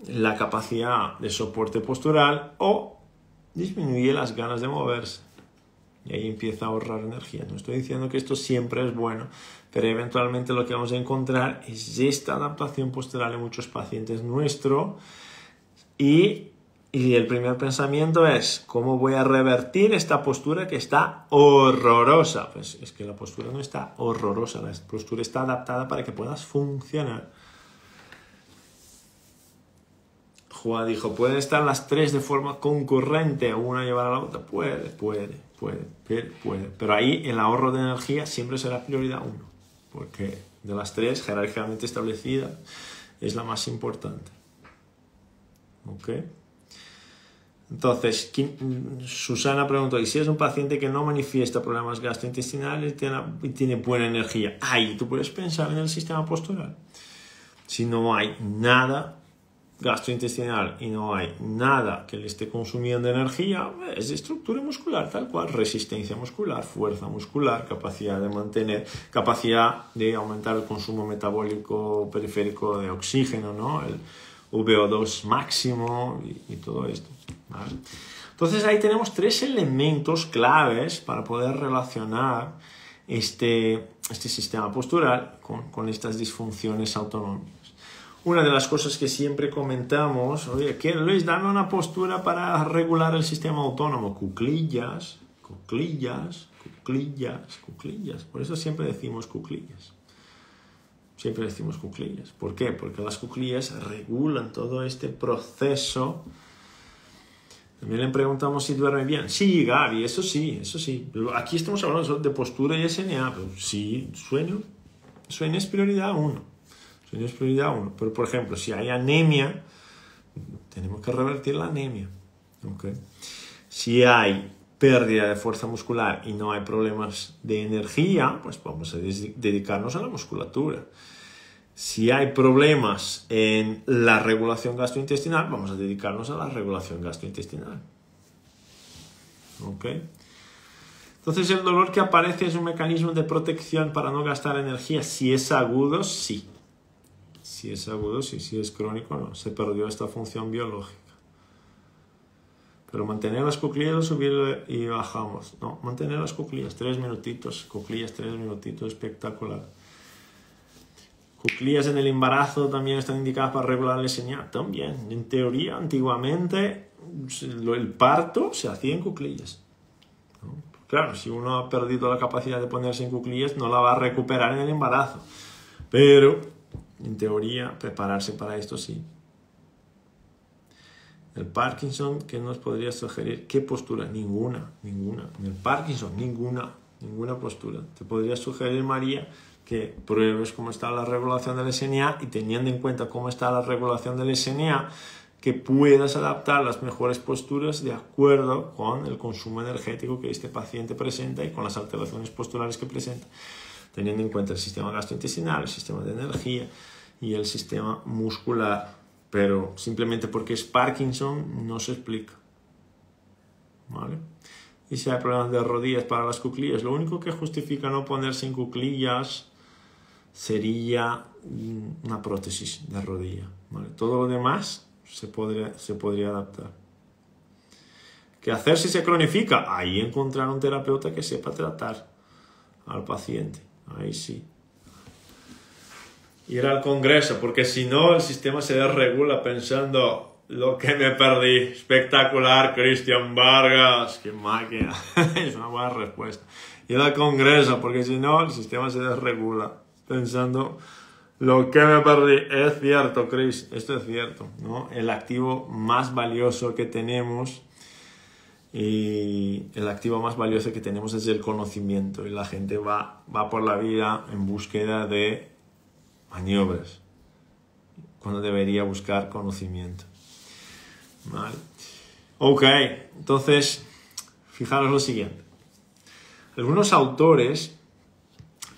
la capacidad de soporte postural o disminuye las ganas de moverse. Y ahí empieza a ahorrar energía. No estoy diciendo que esto siempre es bueno, pero eventualmente lo que vamos a encontrar es esta adaptación postural en muchos pacientes nuestros. Y el primer pensamiento es, ¿cómo voy a revertir esta postura que está horrorosa? Pues es que la postura no está horrorosa, la postura está adaptada para que puedas funcionar. Juan dijo, ¿pueden estar las tres de forma concurrente, una llevar a la otra? Puede. Pero ahí el ahorro de energía siempre será prioridad 1, porque de las tres, jerárquicamente establecida, es la más importante. ¿Ok? Entonces, Susana preguntó, ¿y si es un paciente que no manifiesta problemas gastrointestinales y tiene buena energía? Ahí tú puedes pensar en el sistema postural. Si no hay nada gastrointestinal y no hay nada que le esté consumiendo energía, es de estructura muscular, tal cual, resistencia muscular, fuerza muscular, capacidad de mantener, capacidad de aumentar el consumo metabólico periférico de oxígeno, ¿no? El VO2 máximo y todo esto, ¿vale? Entonces ahí tenemos 3 elementos claves para poder relacionar este sistema postural con estas disfunciones autonómicas. Una de las cosas que siempre comentamos, oye, que Luis, dame una postura para regular el sistema autónomo. Cuclillas. Por eso siempre decimos cuclillas. ¿Por qué? Porque las cuclillas regulan todo este proceso. También le preguntamos si duerme bien. Sí, Gaby, eso sí. Pero aquí estamos hablando de postura y SNA. Pero sí, sueño es prioridad 1. Pero, por ejemplo, si hay anemia, tenemos que revertir la anemia. ¿Okay? Si hay pérdida de fuerza muscular y no hay problemas de energía, pues vamos a dedicarnos a la musculatura. Si hay problemas en la regulación gastrointestinal, vamos a dedicarnos a la regulación gastrointestinal. ¿Ok? Entonces, el dolor que aparece es un mecanismo de protección para no gastar energía. Si es agudo, sí. Si es agudo, sí. Si es crónico, no. Se perdió esta función biológica. Pero mantener las cuclillas, subir y bajamos. No, mantener las cuclillas, 3 minutitos. Espectacular. Cuclillas en el embarazo también están indicadas para regular el SNA. También, en teoría, antiguamente, el parto se hacía en cuclillas. ¿No? Claro, si uno ha perdido la capacidad de ponerse en cuclillas, no la va a recuperar en el embarazo. Pero, en teoría, prepararse para esto sí. El Parkinson, ¿qué nos podría sugerir? ¿Qué postura? Ninguna. En el Parkinson, ninguna postura. Te podría sugerir, María, que pruebes cómo está la regulación del SNA y teniendo en cuenta cómo está la regulación del SNA, que puedas adaptar las mejores posturas de acuerdo con el consumo energético que este paciente presenta y con las alteraciones posturales que presenta, teniendo en cuenta el sistema gastrointestinal, el sistema de energía y el sistema muscular. Pero simplemente porque es Parkinson no se explica. ¿Vale? Y si hay problemas de rodillas para las cuclillas, lo único que justifica no ponerse en cuclillas sería una prótesis de rodilla. ¿Vale? Todo lo demás se podría adaptar. ¿Qué hacer si se cronifica? Ahí encontrar un terapeuta que sepa tratar al paciente. Ahí sí. Ir al congreso, porque si no el sistema se desregula pensando lo que me perdí. Espectacular, Cristian Vargas, qué máquina. Es una buena respuesta. Ir al congreso, porque si no el sistema se desregula pensando lo que me perdí. Es cierto, Chris, esto es cierto, ¿no? El activo más valioso que tenemos es el conocimiento, y la gente va por la vida en búsqueda de maniobras, cuando debería buscar conocimiento. Vale. Ok, entonces, fijaros lo siguiente. Algunos autores,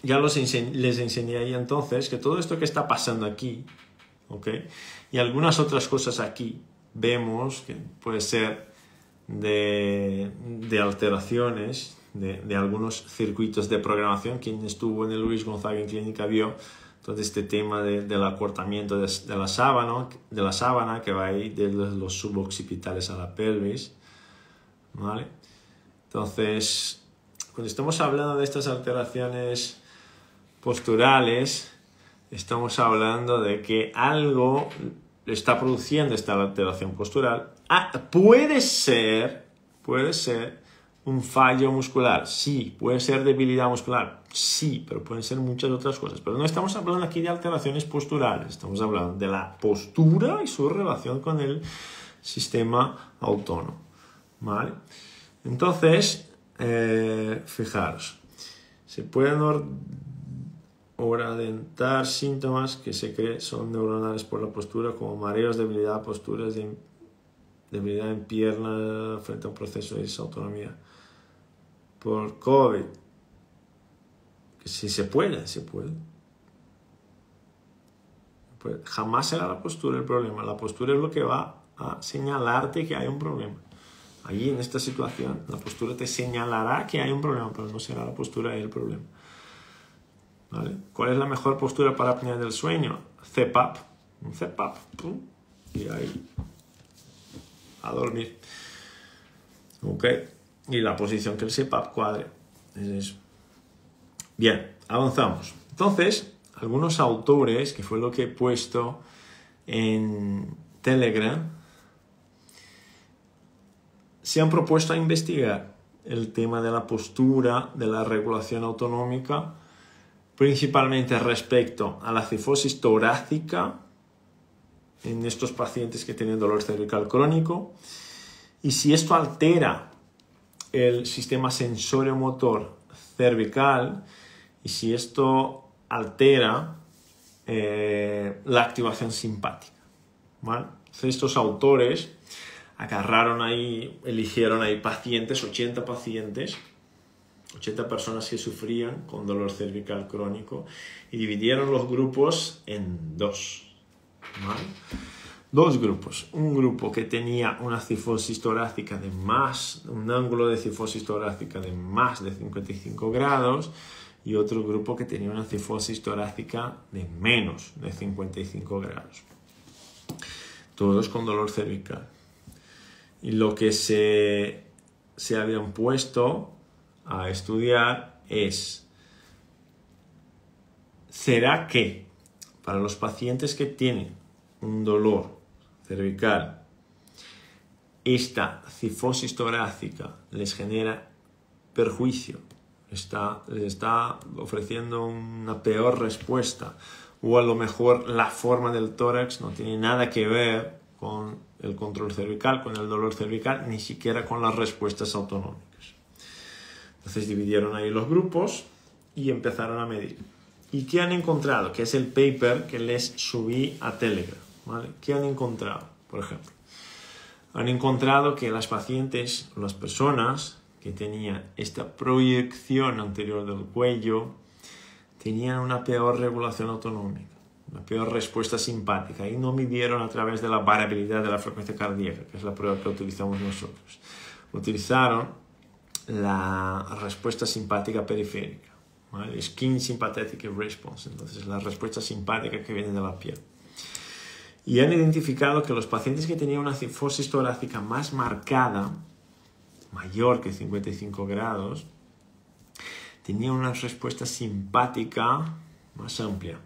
ya les enseñé ahí entonces, que todo esto que está pasando aquí, ok, y algunas otras cosas aquí, vemos que puede ser de alteraciones de algunos circuitos de programación. Quien estuvo en el Luis Gonzaga en clínica vio todo este tema del acortamiento de la sábana que va ahí de los suboccipitales a la pelvis, ¿vale? Entonces, cuando estamos hablando de estas alteraciones posturales, estamos hablando de que algo está produciendo esta alteración postural. Puede ser un fallo muscular? Sí. ¿Puede ser debilidad muscular? Sí, pero pueden ser muchas otras cosas. Pero no estamos hablando aquí de alteraciones posturales, estamos hablando de la postura y su relación con el sistema autónomo. ¿Vale? Entonces, fijaros, se pueden oradentar síntomas que se creen son neuronales por la postura, como mareos, debilidad, posturas de debilidad en pierna frente a un proceso de disautonomía por COVID. Que sí se puede. Jamás será la postura el problema. La postura es lo que va a señalarte que hay un problema. Allí, en esta situación, la postura te señalará que hay un problema, pero no será la postura el problema. ¿Vale? ¿Cuál es la mejor postura para apnea del sueño? CPAP. Un CPAP. ¡Pum! Y ahí. A dormir. ¿Ok? Y la posición que el CPAP cuadre. Es eso. Bien, avanzamos. Entonces, algunos autores, que fue lo que he puesto en Telegram, se han propuesto a investigar el tema de la postura, de la regulación autonómica, principalmente respecto a la cifosis torácica en estos pacientes que tienen dolor cervical crónico, y si esto altera el sistema sensorio-motor cervical y si esto altera la activación simpática. ¿Vale? Entonces, estos autores eligieron ahí pacientes, 80 pacientes, 80 personas que sufrían con dolor cervical crónico, y dividieron los grupos en dos. ¿Vale? Dos grupos. Un grupo que tenía una cifosis torácica un ángulo de cifosis torácica de más de 55 grados, y otro grupo que tenía una cifosis torácica de menos de 55 grados. Todos con dolor cervical. Y lo que se habían puesto a estudiar es: ¿será que para los pacientes que tienen un dolor cervical, esta cifosis torácica les genera perjuicio, les está ofreciendo una peor respuesta, o a lo mejor la forma del tórax no tiene nada que ver con el control cervical, con el dolor cervical, ni siquiera con las respuestas autonómicas? Entonces dividieron ahí los grupos y empezaron a medir. ¿Y qué han encontrado? Que es el paper que les subí a Telegram. ¿Vale? ¿Qué han encontrado? Por ejemplo, han encontrado que las pacientes, las personas que tenían esta proyección anterior del cuello, tenían una peor regulación autonómica, una peor respuesta simpática, y no midieron a través de la variabilidad de la frecuencia cardíaca, que es la prueba que utilizamos nosotros. Utilizaron la respuesta simpática periférica, ¿vale? Skin Sympathetic Response, entonces la respuesta simpática que viene de la piel. Y han identificado que los pacientes que tenían una cifosis torácica más marcada, mayor que 55 grados, tenían una respuesta simpática más amplia,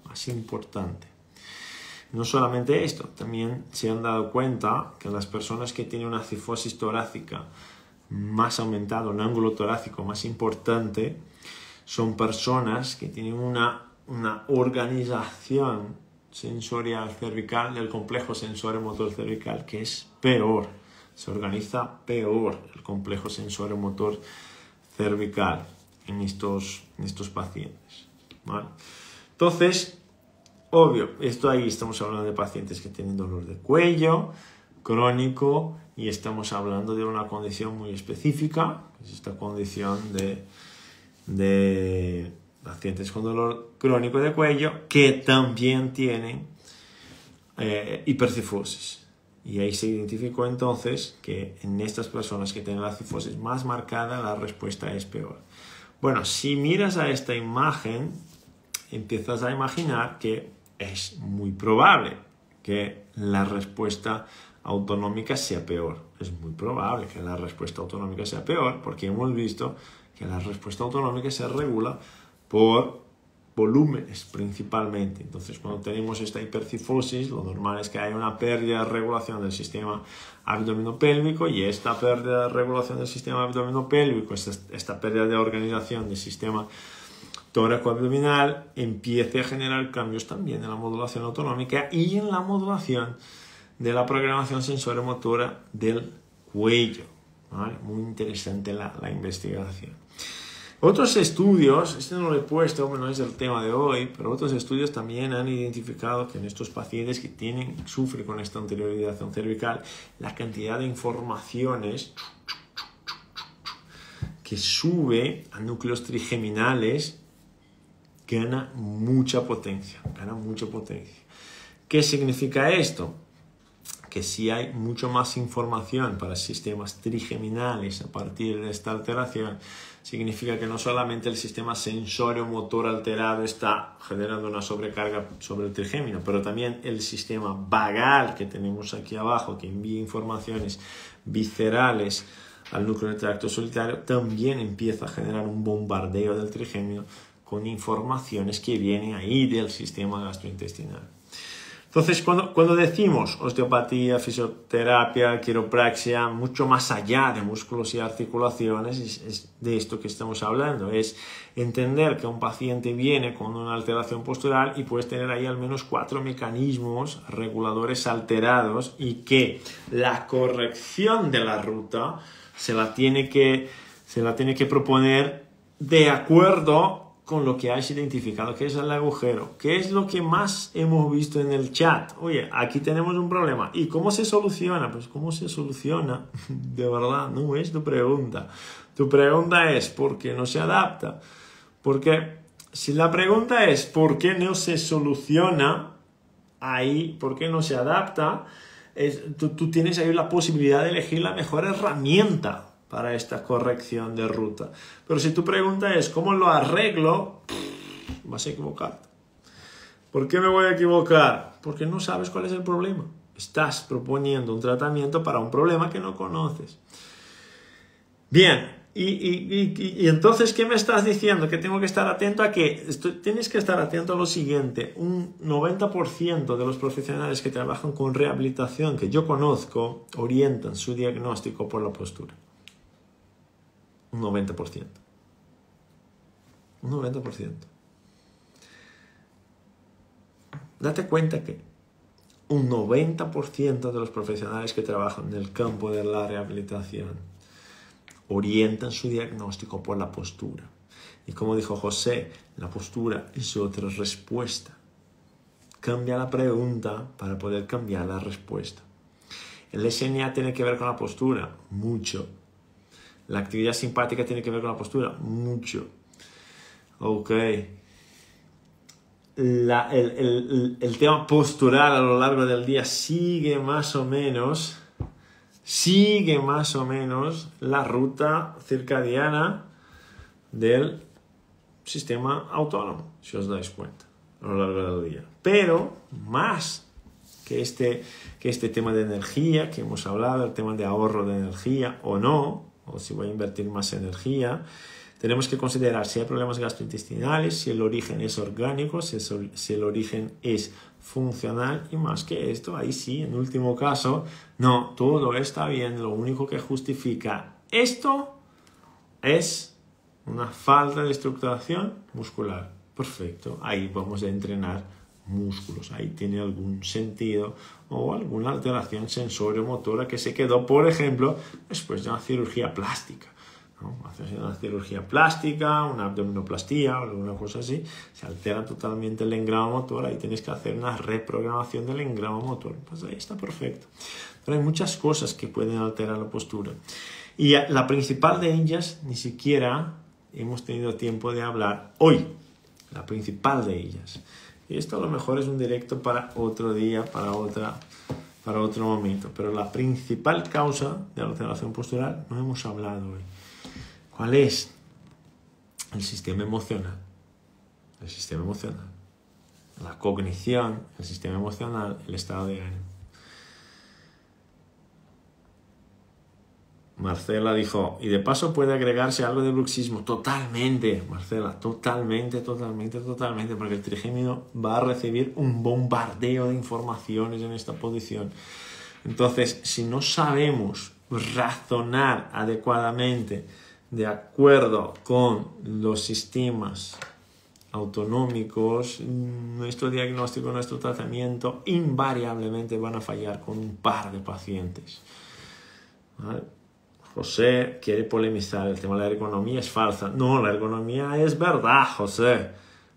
más importante. No solamente esto, también se han dado cuenta que las personas que tienen una cifosis torácica más aumentada, un ángulo torácico más importante, son personas que tienen una organización sensorial cervical, del complejo sensorio-motor cervical, que es peor. Se organiza peor el complejo sensorio-motor cervical en estos pacientes. ¿Vale? Entonces, obvio, ahí estamos hablando de pacientes que tienen dolor de cuello crónico, y estamos hablando de una condición muy específica, que es esta condición de pacientes con dolor crónico de cuello que también tienen hipercifosis. Y ahí se identificó entonces que en estas personas que tienen la cifosis más marcada, la respuesta es peor. Bueno, si miras a esta imagen, empiezas a imaginar que es muy probable que la respuesta autonómica sea peor. Es muy probable que la respuesta autonómica sea peor, porque hemos visto que la respuesta autonómica se regula por volúmenes principalmente. Entonces, cuando tenemos esta hipercifosis, lo normal es que haya una pérdida de regulación del sistema abdominopélvico, y esta pérdida de regulación del sistema abdominopélvico, esta pérdida de organización del sistema tóraco-abdominal, empiece a generar cambios también en la modulación autonómica y en la modulación de la programación sensorio-motora del cuello. ¿Vale? Muy interesante la investigación. Otros estudios, este no lo he puesto, no es el tema de hoy, pero otros estudios también han identificado que en estos pacientes que sufren con esta anteriorización cervical, la cantidad de informaciones que sube a núcleos trigeminales gana mucha potencia. ¿Qué significa esto? Que si hay mucho más información para sistemas trigeminales a partir de esta alteración, significa que no solamente el sistema sensorio-motor alterado está generando una sobrecarga sobre el trigémino, pero también el sistema vagal que tenemos aquí abajo, que envía informaciones viscerales al núcleo del tracto solitario, también empieza a generar un bombardeo del trigémino con informaciones que vienen ahí del sistema gastrointestinal. Entonces, cuando decimos osteopatía, fisioterapia, quiropraxia, mucho más allá de músculos y articulaciones, es de esto que estamos hablando. Es entender que un paciente viene con una alteración postural y puedes tener ahí al menos 4 mecanismos reguladores alterados, y que la corrección de la ruta se la tiene que proponer de acuerdo con lo que has identificado, que es el agujero. ¿Qué es lo que más hemos visto en el chat? Oye, aquí tenemos un problema. ¿Y cómo se soluciona? Pues ¿cómo se soluciona? De verdad, no es tu pregunta. Tu pregunta es ¿por qué no se adapta? Porque si la pregunta es ¿por qué no se soluciona? Ahí, ¿por qué no se adapta? Tú tienes ahí la posibilidad de elegir la mejor herramienta para esta corrección de ruta. Pero si tu pregunta es ¿cómo lo arreglo? Vas a equivocarte. ¿Por qué me voy a equivocar? Porque no sabes cuál es el problema. Estás proponiendo un tratamiento para un problema que no conoces. Bien, y entonces, ¿qué me estás diciendo? Que tengo que estar atento a qué. Tienes que estar atento a lo siguiente. Un 90% de los profesionales que trabajan con rehabilitación que yo conozco orientan su diagnóstico por la postura. Un 90%. Un 90%. Date cuenta que un 90% de los profesionales que trabajan en el campo de la rehabilitación orientan su diagnóstico por la postura. Y como dijo José, la postura es otra respuesta. Cambia la pregunta para poder cambiar la respuesta. El SNA tiene que ver con la postura, mucho. La actividad simpática tiene que ver con la postura, mucho. Ok. El tema postural a lo largo del día sigue más o menos la ruta circadiana del sistema autónomo, si os dais cuenta, a lo largo del día. Pero más que este tema de energía que hemos hablado, el tema de ahorro de energía o no, o si voy a invertir más energía, tenemos que considerar si hay problemas gastrointestinales, si el origen es orgánico, si el origen es funcional, y más que esto, ahí sí, en último caso, no, todo está bien, lo único que justifica esto es una falta de estructuración muscular. Perfecto, ahí vamos a entrenar músculos, ahí tiene algún sentido, o alguna alteración sensorio-motora que se quedó, por ejemplo, después de una cirugía plástica, ¿no? Haces una cirugía plástica, una abdominoplastía o alguna cosa así, se altera totalmente el engrama motor, ahí tienes que hacer una reprogramación del engrama motor, pues ahí está perfecto. Pero hay muchas cosas que pueden alterar la postura, y la principal de ellas ni siquiera hemos tenido tiempo de hablar hoy, la principal de ellas. Y esto a lo mejor es un directo para otro día, para otro momento. Pero la principal causa de alteración postural no hemos hablado hoy. ¿Cuál es? El sistema emocional. El sistema emocional. La cognición, el sistema emocional, el estado de ánimo. Marcela dijo, y de paso puede agregarse algo de bruxismo. Totalmente, Marcela, totalmente, porque el trigémino va a recibir un bombardeo de informaciones en esta posición. Entonces, si no sabemos razonar adecuadamente de acuerdo con los sistemas autonómicos, nuestro diagnóstico, nuestro tratamiento invariablemente van a fallar con un par de pacientes. ¿Vale? José quiere polemizar el tema de la ergonomía es falsa. No, la ergonomía es verdad, José.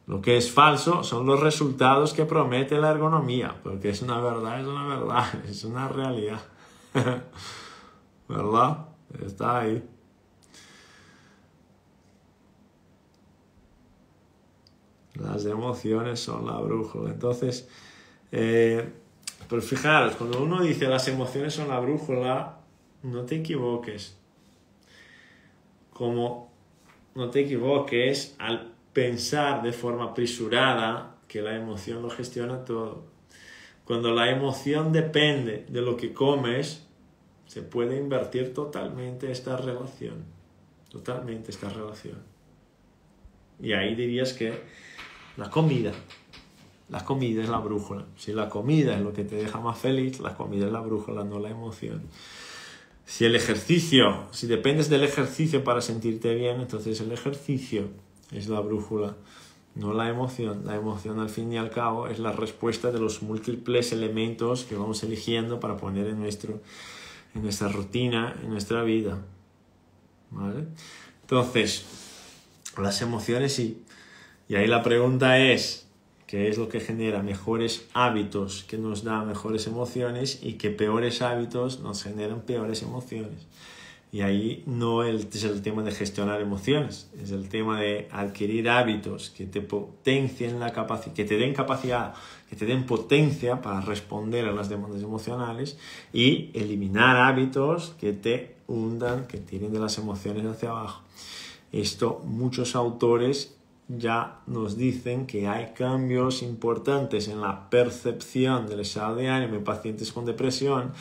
Lo que es falso son los resultados que promete la ergonomía, porque es una verdad, es una realidad. ¿Verdad? Está ahí. Las emociones son la brújula. Entonces, pero fijaros, cuando uno dice las emociones son la brújula, no te equivoques. Como no te equivoques al pensar de forma apresurada que la emoción lo gestiona todo. Cuando la emoción depende de lo que comes, se puede invertir totalmente esta relación. Totalmente esta relación. Y ahí dirías que la comida es la brújula. Si la comida es lo que te deja más feliz, la comida es la brújula, no la emoción. Si dependes del ejercicio para sentirte bien, entonces el ejercicio es la brújula, no la emoción. La emoción, al fin y al cabo, es la respuesta de los múltiples elementos que vamos eligiendo para poner en nuestra rutina, en nuestra vida. ¿Vale? Entonces, las emociones sí. Y ahí la pregunta es, ¿qué es lo que genera mejores hábitos, que nos da mejores emociones y que peores hábitos nos generan peores emociones? Y ahí no es el tema de gestionar emociones, es el tema de adquirir hábitos que te potencien la capacidad, que te den capacidad, que te den potencia para responder a las demandas emocionales y eliminar hábitos que te hundan, que tiren de las emociones hacia abajo. Esto muchos autores ya nos dicen que hay cambios importantes en la percepción del estado de ánimo en pacientes con depresión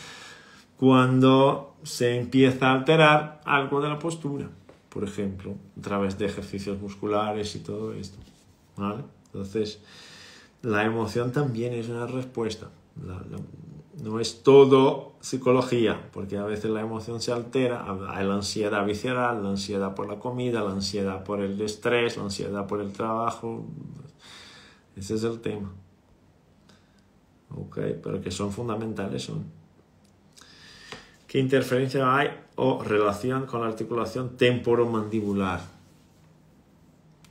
cuando se empieza a alterar algo de la postura, por ejemplo, a través de ejercicios musculares y todo esto. ¿Vale? Entonces, la emoción también es una respuesta. No es todo psicología, porque a veces la emoción se altera. Hay la ansiedad visceral, la ansiedad por la comida, la ansiedad por el estrés, la ansiedad por el trabajo. Ese es el tema. ¿Ok? Pero que son fundamentales, son. ¿Qué interferencia hay o relación con la articulación temporomandibular?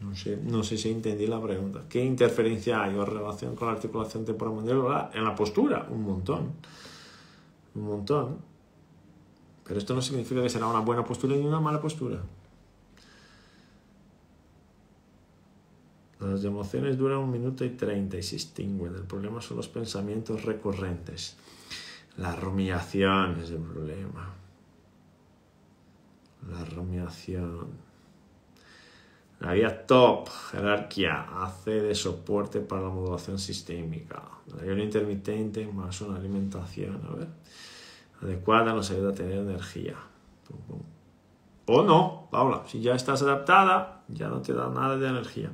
No sé si entendí la pregunta. ¿Qué interferencia hay o relación con la articulación temporomandibular? En la postura, un montón. Pero esto no significa que será una buena postura ni una mala postura. Las emociones duran 1 minuto y 30 y se extinguen. El problema son los pensamientos recurrentes. La rumiación es el problema. La rumiación. La vía top, jerarquía, hace de soporte para la modulación sistémica. El ayuno intermitente más una alimentación, adecuada nos ayuda a tener energía. O no, Paula, si ya estás adaptada, ya no te da nada de energía.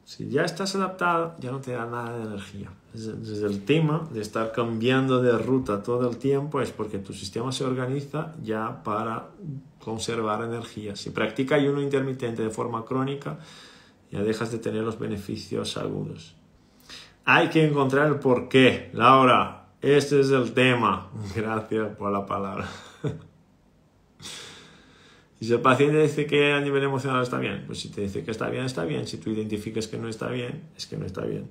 Si ya estás adaptada, ya no te da nada de energía. Desde el tema de estar cambiando de ruta todo el tiempo es porque tu sistema se organiza ya para conservar energía. Si practica ayuno intermitente de forma crónica, ya dejas de tener los beneficios agudos. Hay que encontrar el porqué. Laura, este es el tema. Gracias por la palabra. Y si el paciente dice que a nivel emocional está bien, pues si te dice que está bien, está bien. Si tú identificas que no está bien, es que no está bien.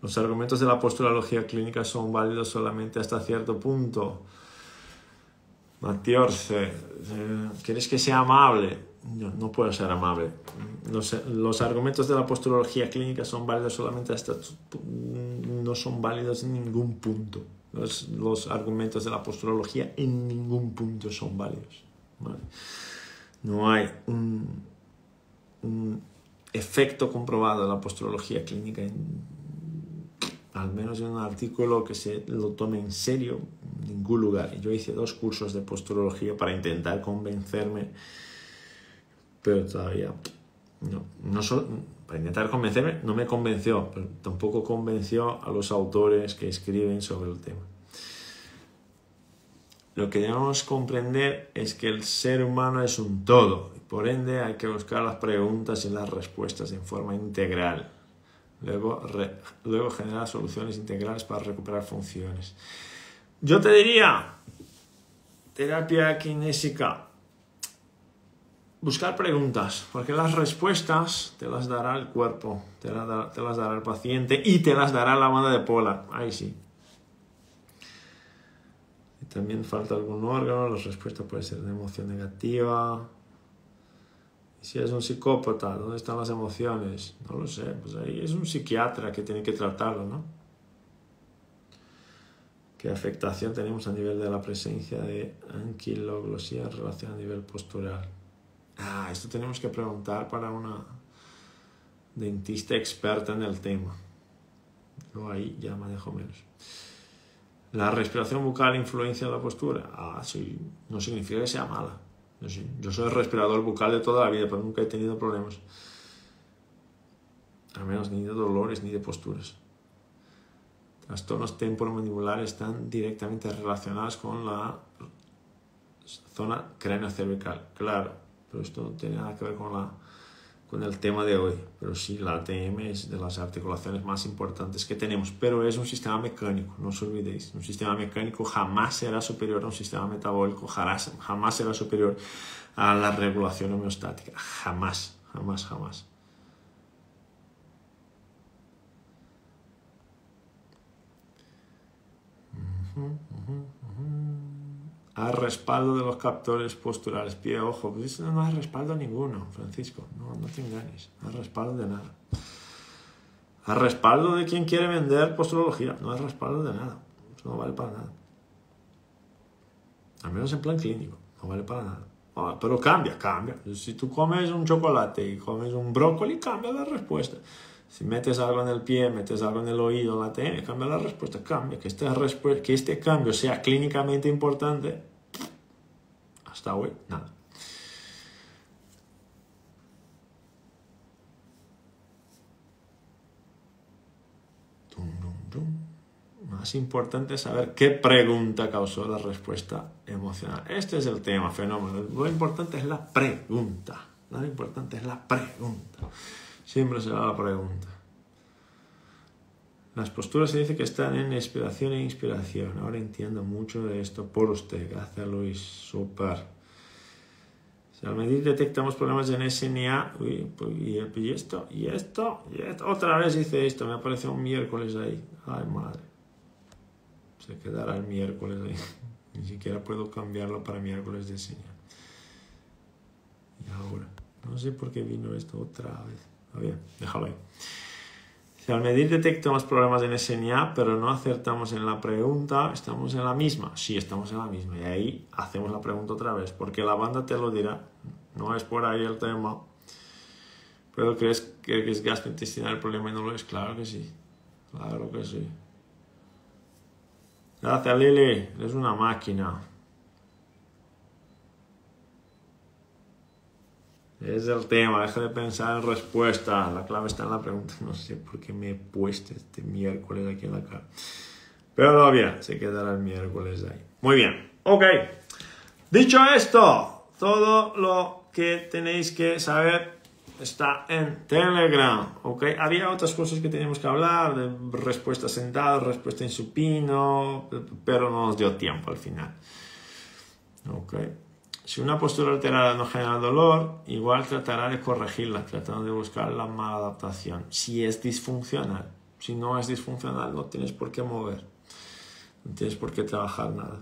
Los argumentos de la posturología clínica son válidos solamente hasta cierto punto. Matiorce, ¿quieres que sea amable? No puedo ser amable. Los argumentos de la posturología clínica son válidos solamente hasta... No son válidos en ningún punto. Los argumentos de la posturología en ningún punto son válidos. ¿Vale? No hay un efecto comprobado de la posturología clínica, al menos en un artículo que se lo tome en serio, en ningún lugar. Y yo hice 2 cursos de posturología para intentar convencerme, pero todavía no solo, para intentar convencerme no me convenció, pero tampoco convenció a los autores que escriben sobre el tema. Lo que debemos comprender es que el ser humano es un todo, y por ende hay que buscar las preguntas y las respuestas en forma integral. Luego generar soluciones integrales para recuperar funciones. Yo te diría, terapia kinésica, buscar preguntas, porque las respuestas te las dará el cuerpo, te las dará el paciente y te las dará la banda de Polar. Ahí sí. Si también falta algún órgano, la respuesta puede ser de emoción negativa. Y si es un psicópata, ¿dónde están las emociones? No lo sé, pues ahí es un psiquiatra que tiene que tratarlo, ¿no? ¿Qué afectación tenemos a nivel de la presencia de anquiloglosía en relación a nivel postural? Esto tenemos que preguntar para una dentista experta en el tema. Yo ahí ya manejo menos. ¿La respiración bucal influencia en la postura? Sí, no significa que sea mala. Yo soy respirador bucal de toda la vida, pero nunca he tenido problemas. Al menos ni de dolores ni de posturas. Trastornos temporomandibulares están directamente relacionados con la zona cráneo-cervical. Claro, pero esto no tiene nada que ver con el tema de hoy. Pero sí, la ATM es de las articulaciones más importantes que tenemos. Pero es un sistema mecánico, no os olvidéis. Un sistema mecánico jamás será superior a un sistema metabólico, jamás será superior a la regulación homeostática. Jamás, jamás, jamás. Hay respaldo de los captores posturales. Pie, ojo, pues no hay respaldo ninguno, Francisco. No te engañes. No hay respaldo de nada. Hay respaldo de quien quiere vender posturología. No hay respaldo de nada. Eso no vale para nada. Al menos en plan clínico. No vale para nada. Pero cambia. Si tú comes un chocolate y comes un brócoli, cambia la respuesta. Si metes algo en el pie, metes algo en el oído, en la ATM, cambia la respuesta, cambia. Que este cambio sea clínicamente importante, hasta hoy, nada. Más importante es saber qué pregunta causó la respuesta emocional. Este es el tema, fenómeno. Lo importante es la pregunta. Lo importante es la pregunta. Siempre será la pregunta. Las posturas se dice que están en expiración e inspiración. Ahora entiendo mucho de esto por usted. Gracias, Luis. Súper. Si al medir detectamos problemas en SNA, y esto. Otra vez hice esto. Me apareció un miércoles ahí. Ay, madre. Se quedará el miércoles ahí. Ni siquiera puedo cambiarlo para miércoles de SNA. Y ahora. No sé por qué vino esto otra vez. Bien, déjalo ahí. Si al medir detectamos problemas en SNA, pero no acertamos en la pregunta, ¿estamos en la misma? Sí, estamos en la misma. Y ahí hacemos la pregunta otra vez, porque la banda te lo dirá. No es por ahí el tema. Pero ¿crees que es gastrointestinal el problema y no lo es? Claro que sí. Claro que sí. Gracias, Lili. Eres una máquina. Es el tema, deja de pensar en respuesta. La clave está en la pregunta. No sé por qué me he puesto este miércoles aquí en la cara. Pero todavía se quedará el miércoles ahí. Muy bien, ok. Dicho esto, todo lo que tenéis que saber está en Telegram, ok. Había otras cosas que teníamos que hablar, de respuesta sentada, respuesta en supino, pero no nos dio tiempo al final. Ok. Si una postura alterada no genera dolor, igual tratará de corregirla, tratando de buscar la maladaptación. Si es disfuncional. Si no es disfuncional, no tienes por qué mover. No tienes por qué trabajar nada.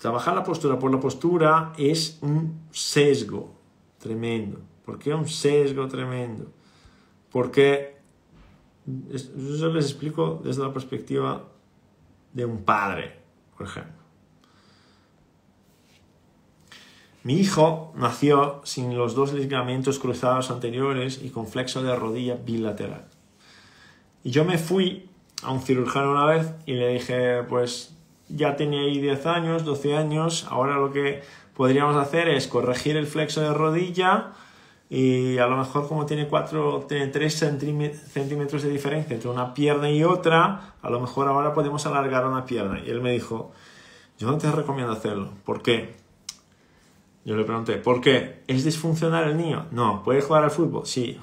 Trabajar la postura por la postura es un sesgo tremendo. ¿Por qué un sesgo tremendo? Porque, eso les explico desde la perspectiva de un padre. Por ejemplo, mi hijo nació sin los 2 ligamentos cruzados anteriores y con flexo de rodilla bilateral. Y yo me fui a un cirujano una vez y le dije, pues ya tenía ahí 10 años, 12 años, ahora lo que podríamos hacer es corregir el flexo de rodilla y a lo mejor como tiene 3 centímetros de diferencia entre una pierna y otra, a lo mejor ahora podemos alargar una pierna. Y él me dijo, yo no te recomiendo hacerlo. ¿Por qué? Yo le pregunté, ¿por qué? ¿Es disfuncional el niño? No. ¿Puede jugar al fútbol? Sí.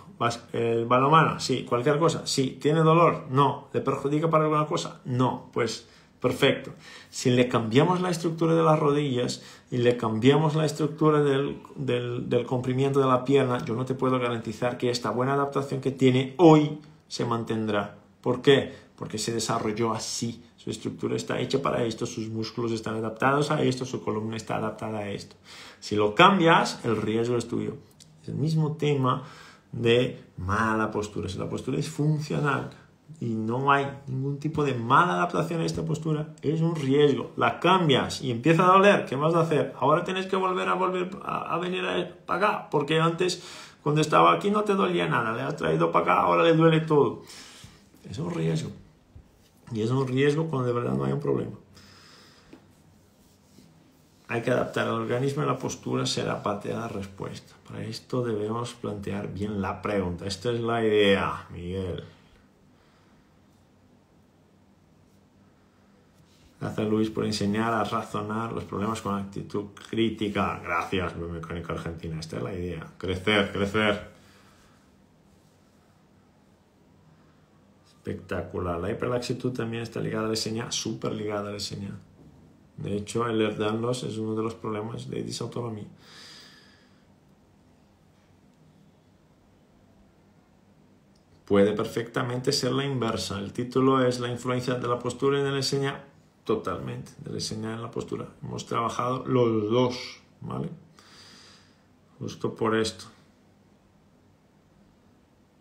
¿El balonmano? Sí. ¿Cualquier cosa? Sí. ¿Tiene dolor? No. ¿Le perjudica para alguna cosa? No. Pues perfecto. Si le cambiamos la estructura de las rodillas y le cambiamos la estructura del comprimiento de la pierna, yo no te puedo garantizar que esta buena adaptación que tiene hoy se mantendrá. ¿Por qué? Porque se desarrolló así. Su estructura está hecha para esto, sus músculos están adaptados a esto, su columna está adaptada a esto. Si lo cambias, el riesgo es tuyo. Es el mismo tema de mala postura. Si la postura es funcional y no hay ningún tipo de mala adaptación a esta postura, es un riesgo. La cambias y empieza a doler, ¿qué vas a hacer? Ahora tienes que volver a venir para acá, porque antes, cuando estaba aquí, no te dolía nada. Le has traído para acá, ahora le duele todo. Es un riesgo. Y es un riesgo cuando de verdad no hay un problema. Hay que adaptar al organismo y la postura será parte de la respuesta. Para esto debemos plantear bien la pregunta. Esta es la idea, Miguel. Gracias, Luis, por enseñar a razonar los problemas con actitud crítica. Gracias, biomecánica argentina. Esta es la idea. Crecer, crecer. Espectacular. La hiperlaxitud también está ligada a la SNA, súper ligada a la SNA. De hecho, el Ehlers-Danlos es uno de los problemas de disautonomía. Puede perfectamente ser la inversa. El título es la influencia de la postura en el SNA. Totalmente, de la SNA en la postura. Hemos trabajado los dos, ¿vale? Justo por esto.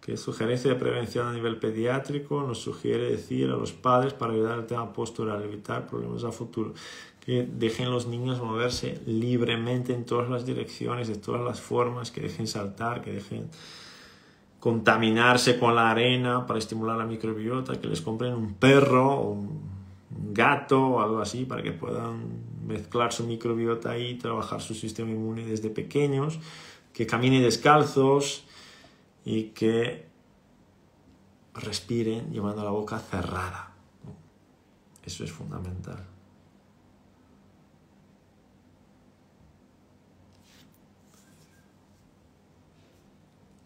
¿Qué sugerencia de prevención a nivel pediátrico nos sugiere decir a los padres para ayudar al tema postural, evitar problemas a futuro? Que dejen los niños moverse libremente en todas las direcciones, de todas las formas, que dejen saltar, que dejen contaminarse con la arena para estimular la microbiota, que les compren un perro o un gato o algo así para que puedan mezclar su microbiota y trabajar su sistema inmune desde pequeños, que caminen descalzos y que respiren llevando la boca cerrada. Eso es fundamental.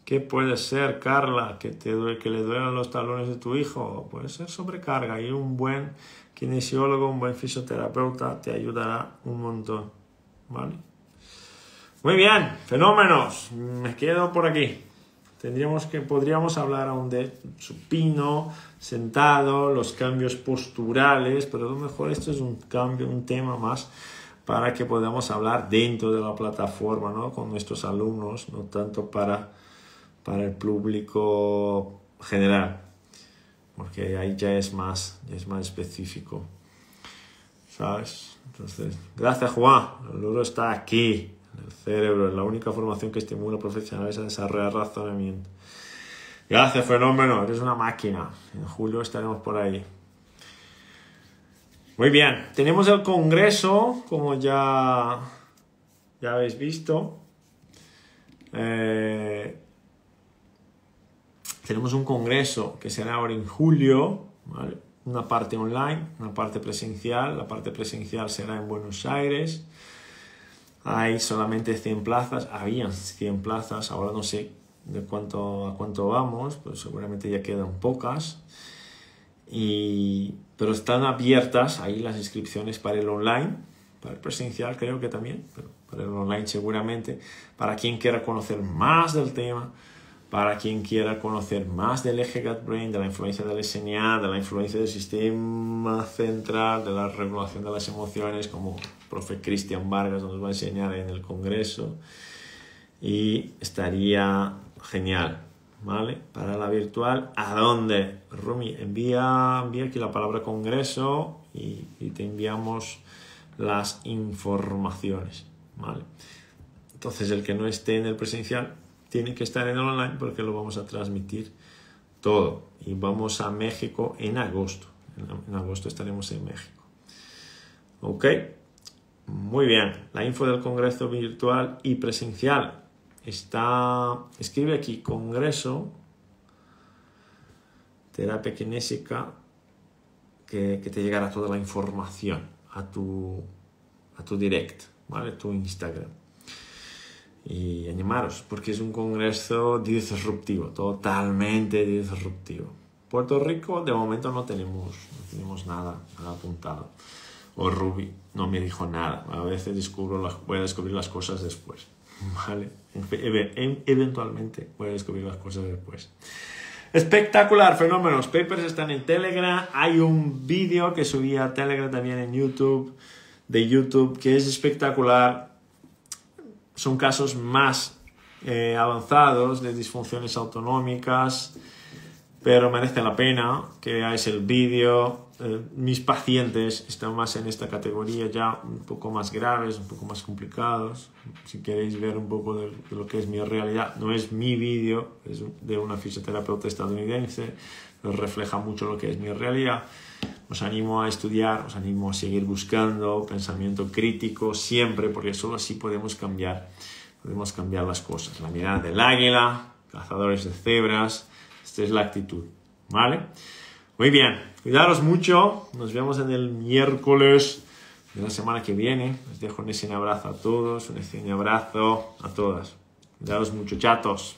¿Qué puede ser, Carla? Que le duelan los talones de tu hijo. Puede ser sobrecarga y un buen kinesiólogo, un buen fisioterapeuta te ayudará un montón. ¿Vale? Muy bien, fenómenos. Me quedo por aquí. Podríamos hablar aún de supino, sentado, los cambios posturales, pero a lo mejor esto es un tema más para que podamos hablar dentro de la plataforma, ¿no? Con nuestros alumnos, no tanto para el público general, porque ahí ya es más específico, ¿sabes? Entonces, gracias, Juan. El oro está aquí. El cerebro es la única formación que estimula profesionales a desarrollar razonamiento. Gracias, fenómeno, eres una máquina. En julio estaremos por ahí. Muy bien, tenemos el congreso, como ya habéis visto. Tenemos un congreso que será ahora en julio, ¿vale? Una parte online, una parte presencial. La parte presencial será en Buenos Aires. Hay solamente 100 plazas, habían 100 plazas, ahora no sé a cuánto vamos, pero seguramente ya quedan pocas. Pero están abiertas ahí las inscripciones para el online, para el presencial creo que también, pero para el online seguramente, para quien quiera conocer más del tema, para quien quiera conocer más del eje gut-brain, de la influencia del SNA, de la influencia del sistema central, de la regulación de las emociones, como el profe Cristian Vargas nos va a enseñar en el congreso. Y estaría genial, ¿vale? Para la virtual, ¿a dónde? Rumi, envía aquí la palabra congreso y te enviamos las informaciones, ¿vale? Entonces, el que no esté en el presencial tiene que estar en el online porque lo vamos a transmitir todo. Y vamos a México en agosto. En agosto estaremos en México. Ok, muy bien. La info del congreso virtual y presencial. Escribe aquí, congreso, terapia kinésica, que te llegará toda la información a tu direct, ¿vale? Tu Instagram. Y animaros, porque es un congreso disruptivo, totalmente disruptivo. Puerto Rico, de momento no tenemos nada apuntado. O Ruby no me dijo nada. A veces voy a descubrir las cosas después, ¿vale? Eventualmente voy a descubrir las cosas después. Espectacular, fenómenos. Papers están en Telegram. Hay un vídeo que subí a Telegram también en YouTube, de YouTube, que es espectacular. Son casos más avanzados de disfunciones autonómicas, pero merece la pena que veáis el vídeo. Mis pacientes están más en esta categoría, ya un poco más graves, un poco más complicados. Si queréis ver un poco de lo que es mi realidad, no es mi vídeo, es de una fisioterapeuta estadounidense, pero refleja mucho lo que es mi realidad. Os animo a estudiar, os animo a seguir buscando pensamiento crítico siempre, porque solo así podemos cambiar las cosas. La mirada del águila, cazadores de cebras, esta es la actitud, ¿vale? Muy bien, cuidaros mucho, nos vemos en el miércoles de la semana que viene. Os dejo un abrazo a todos, un abrazo a todas. Cuidaros mucho, chatos.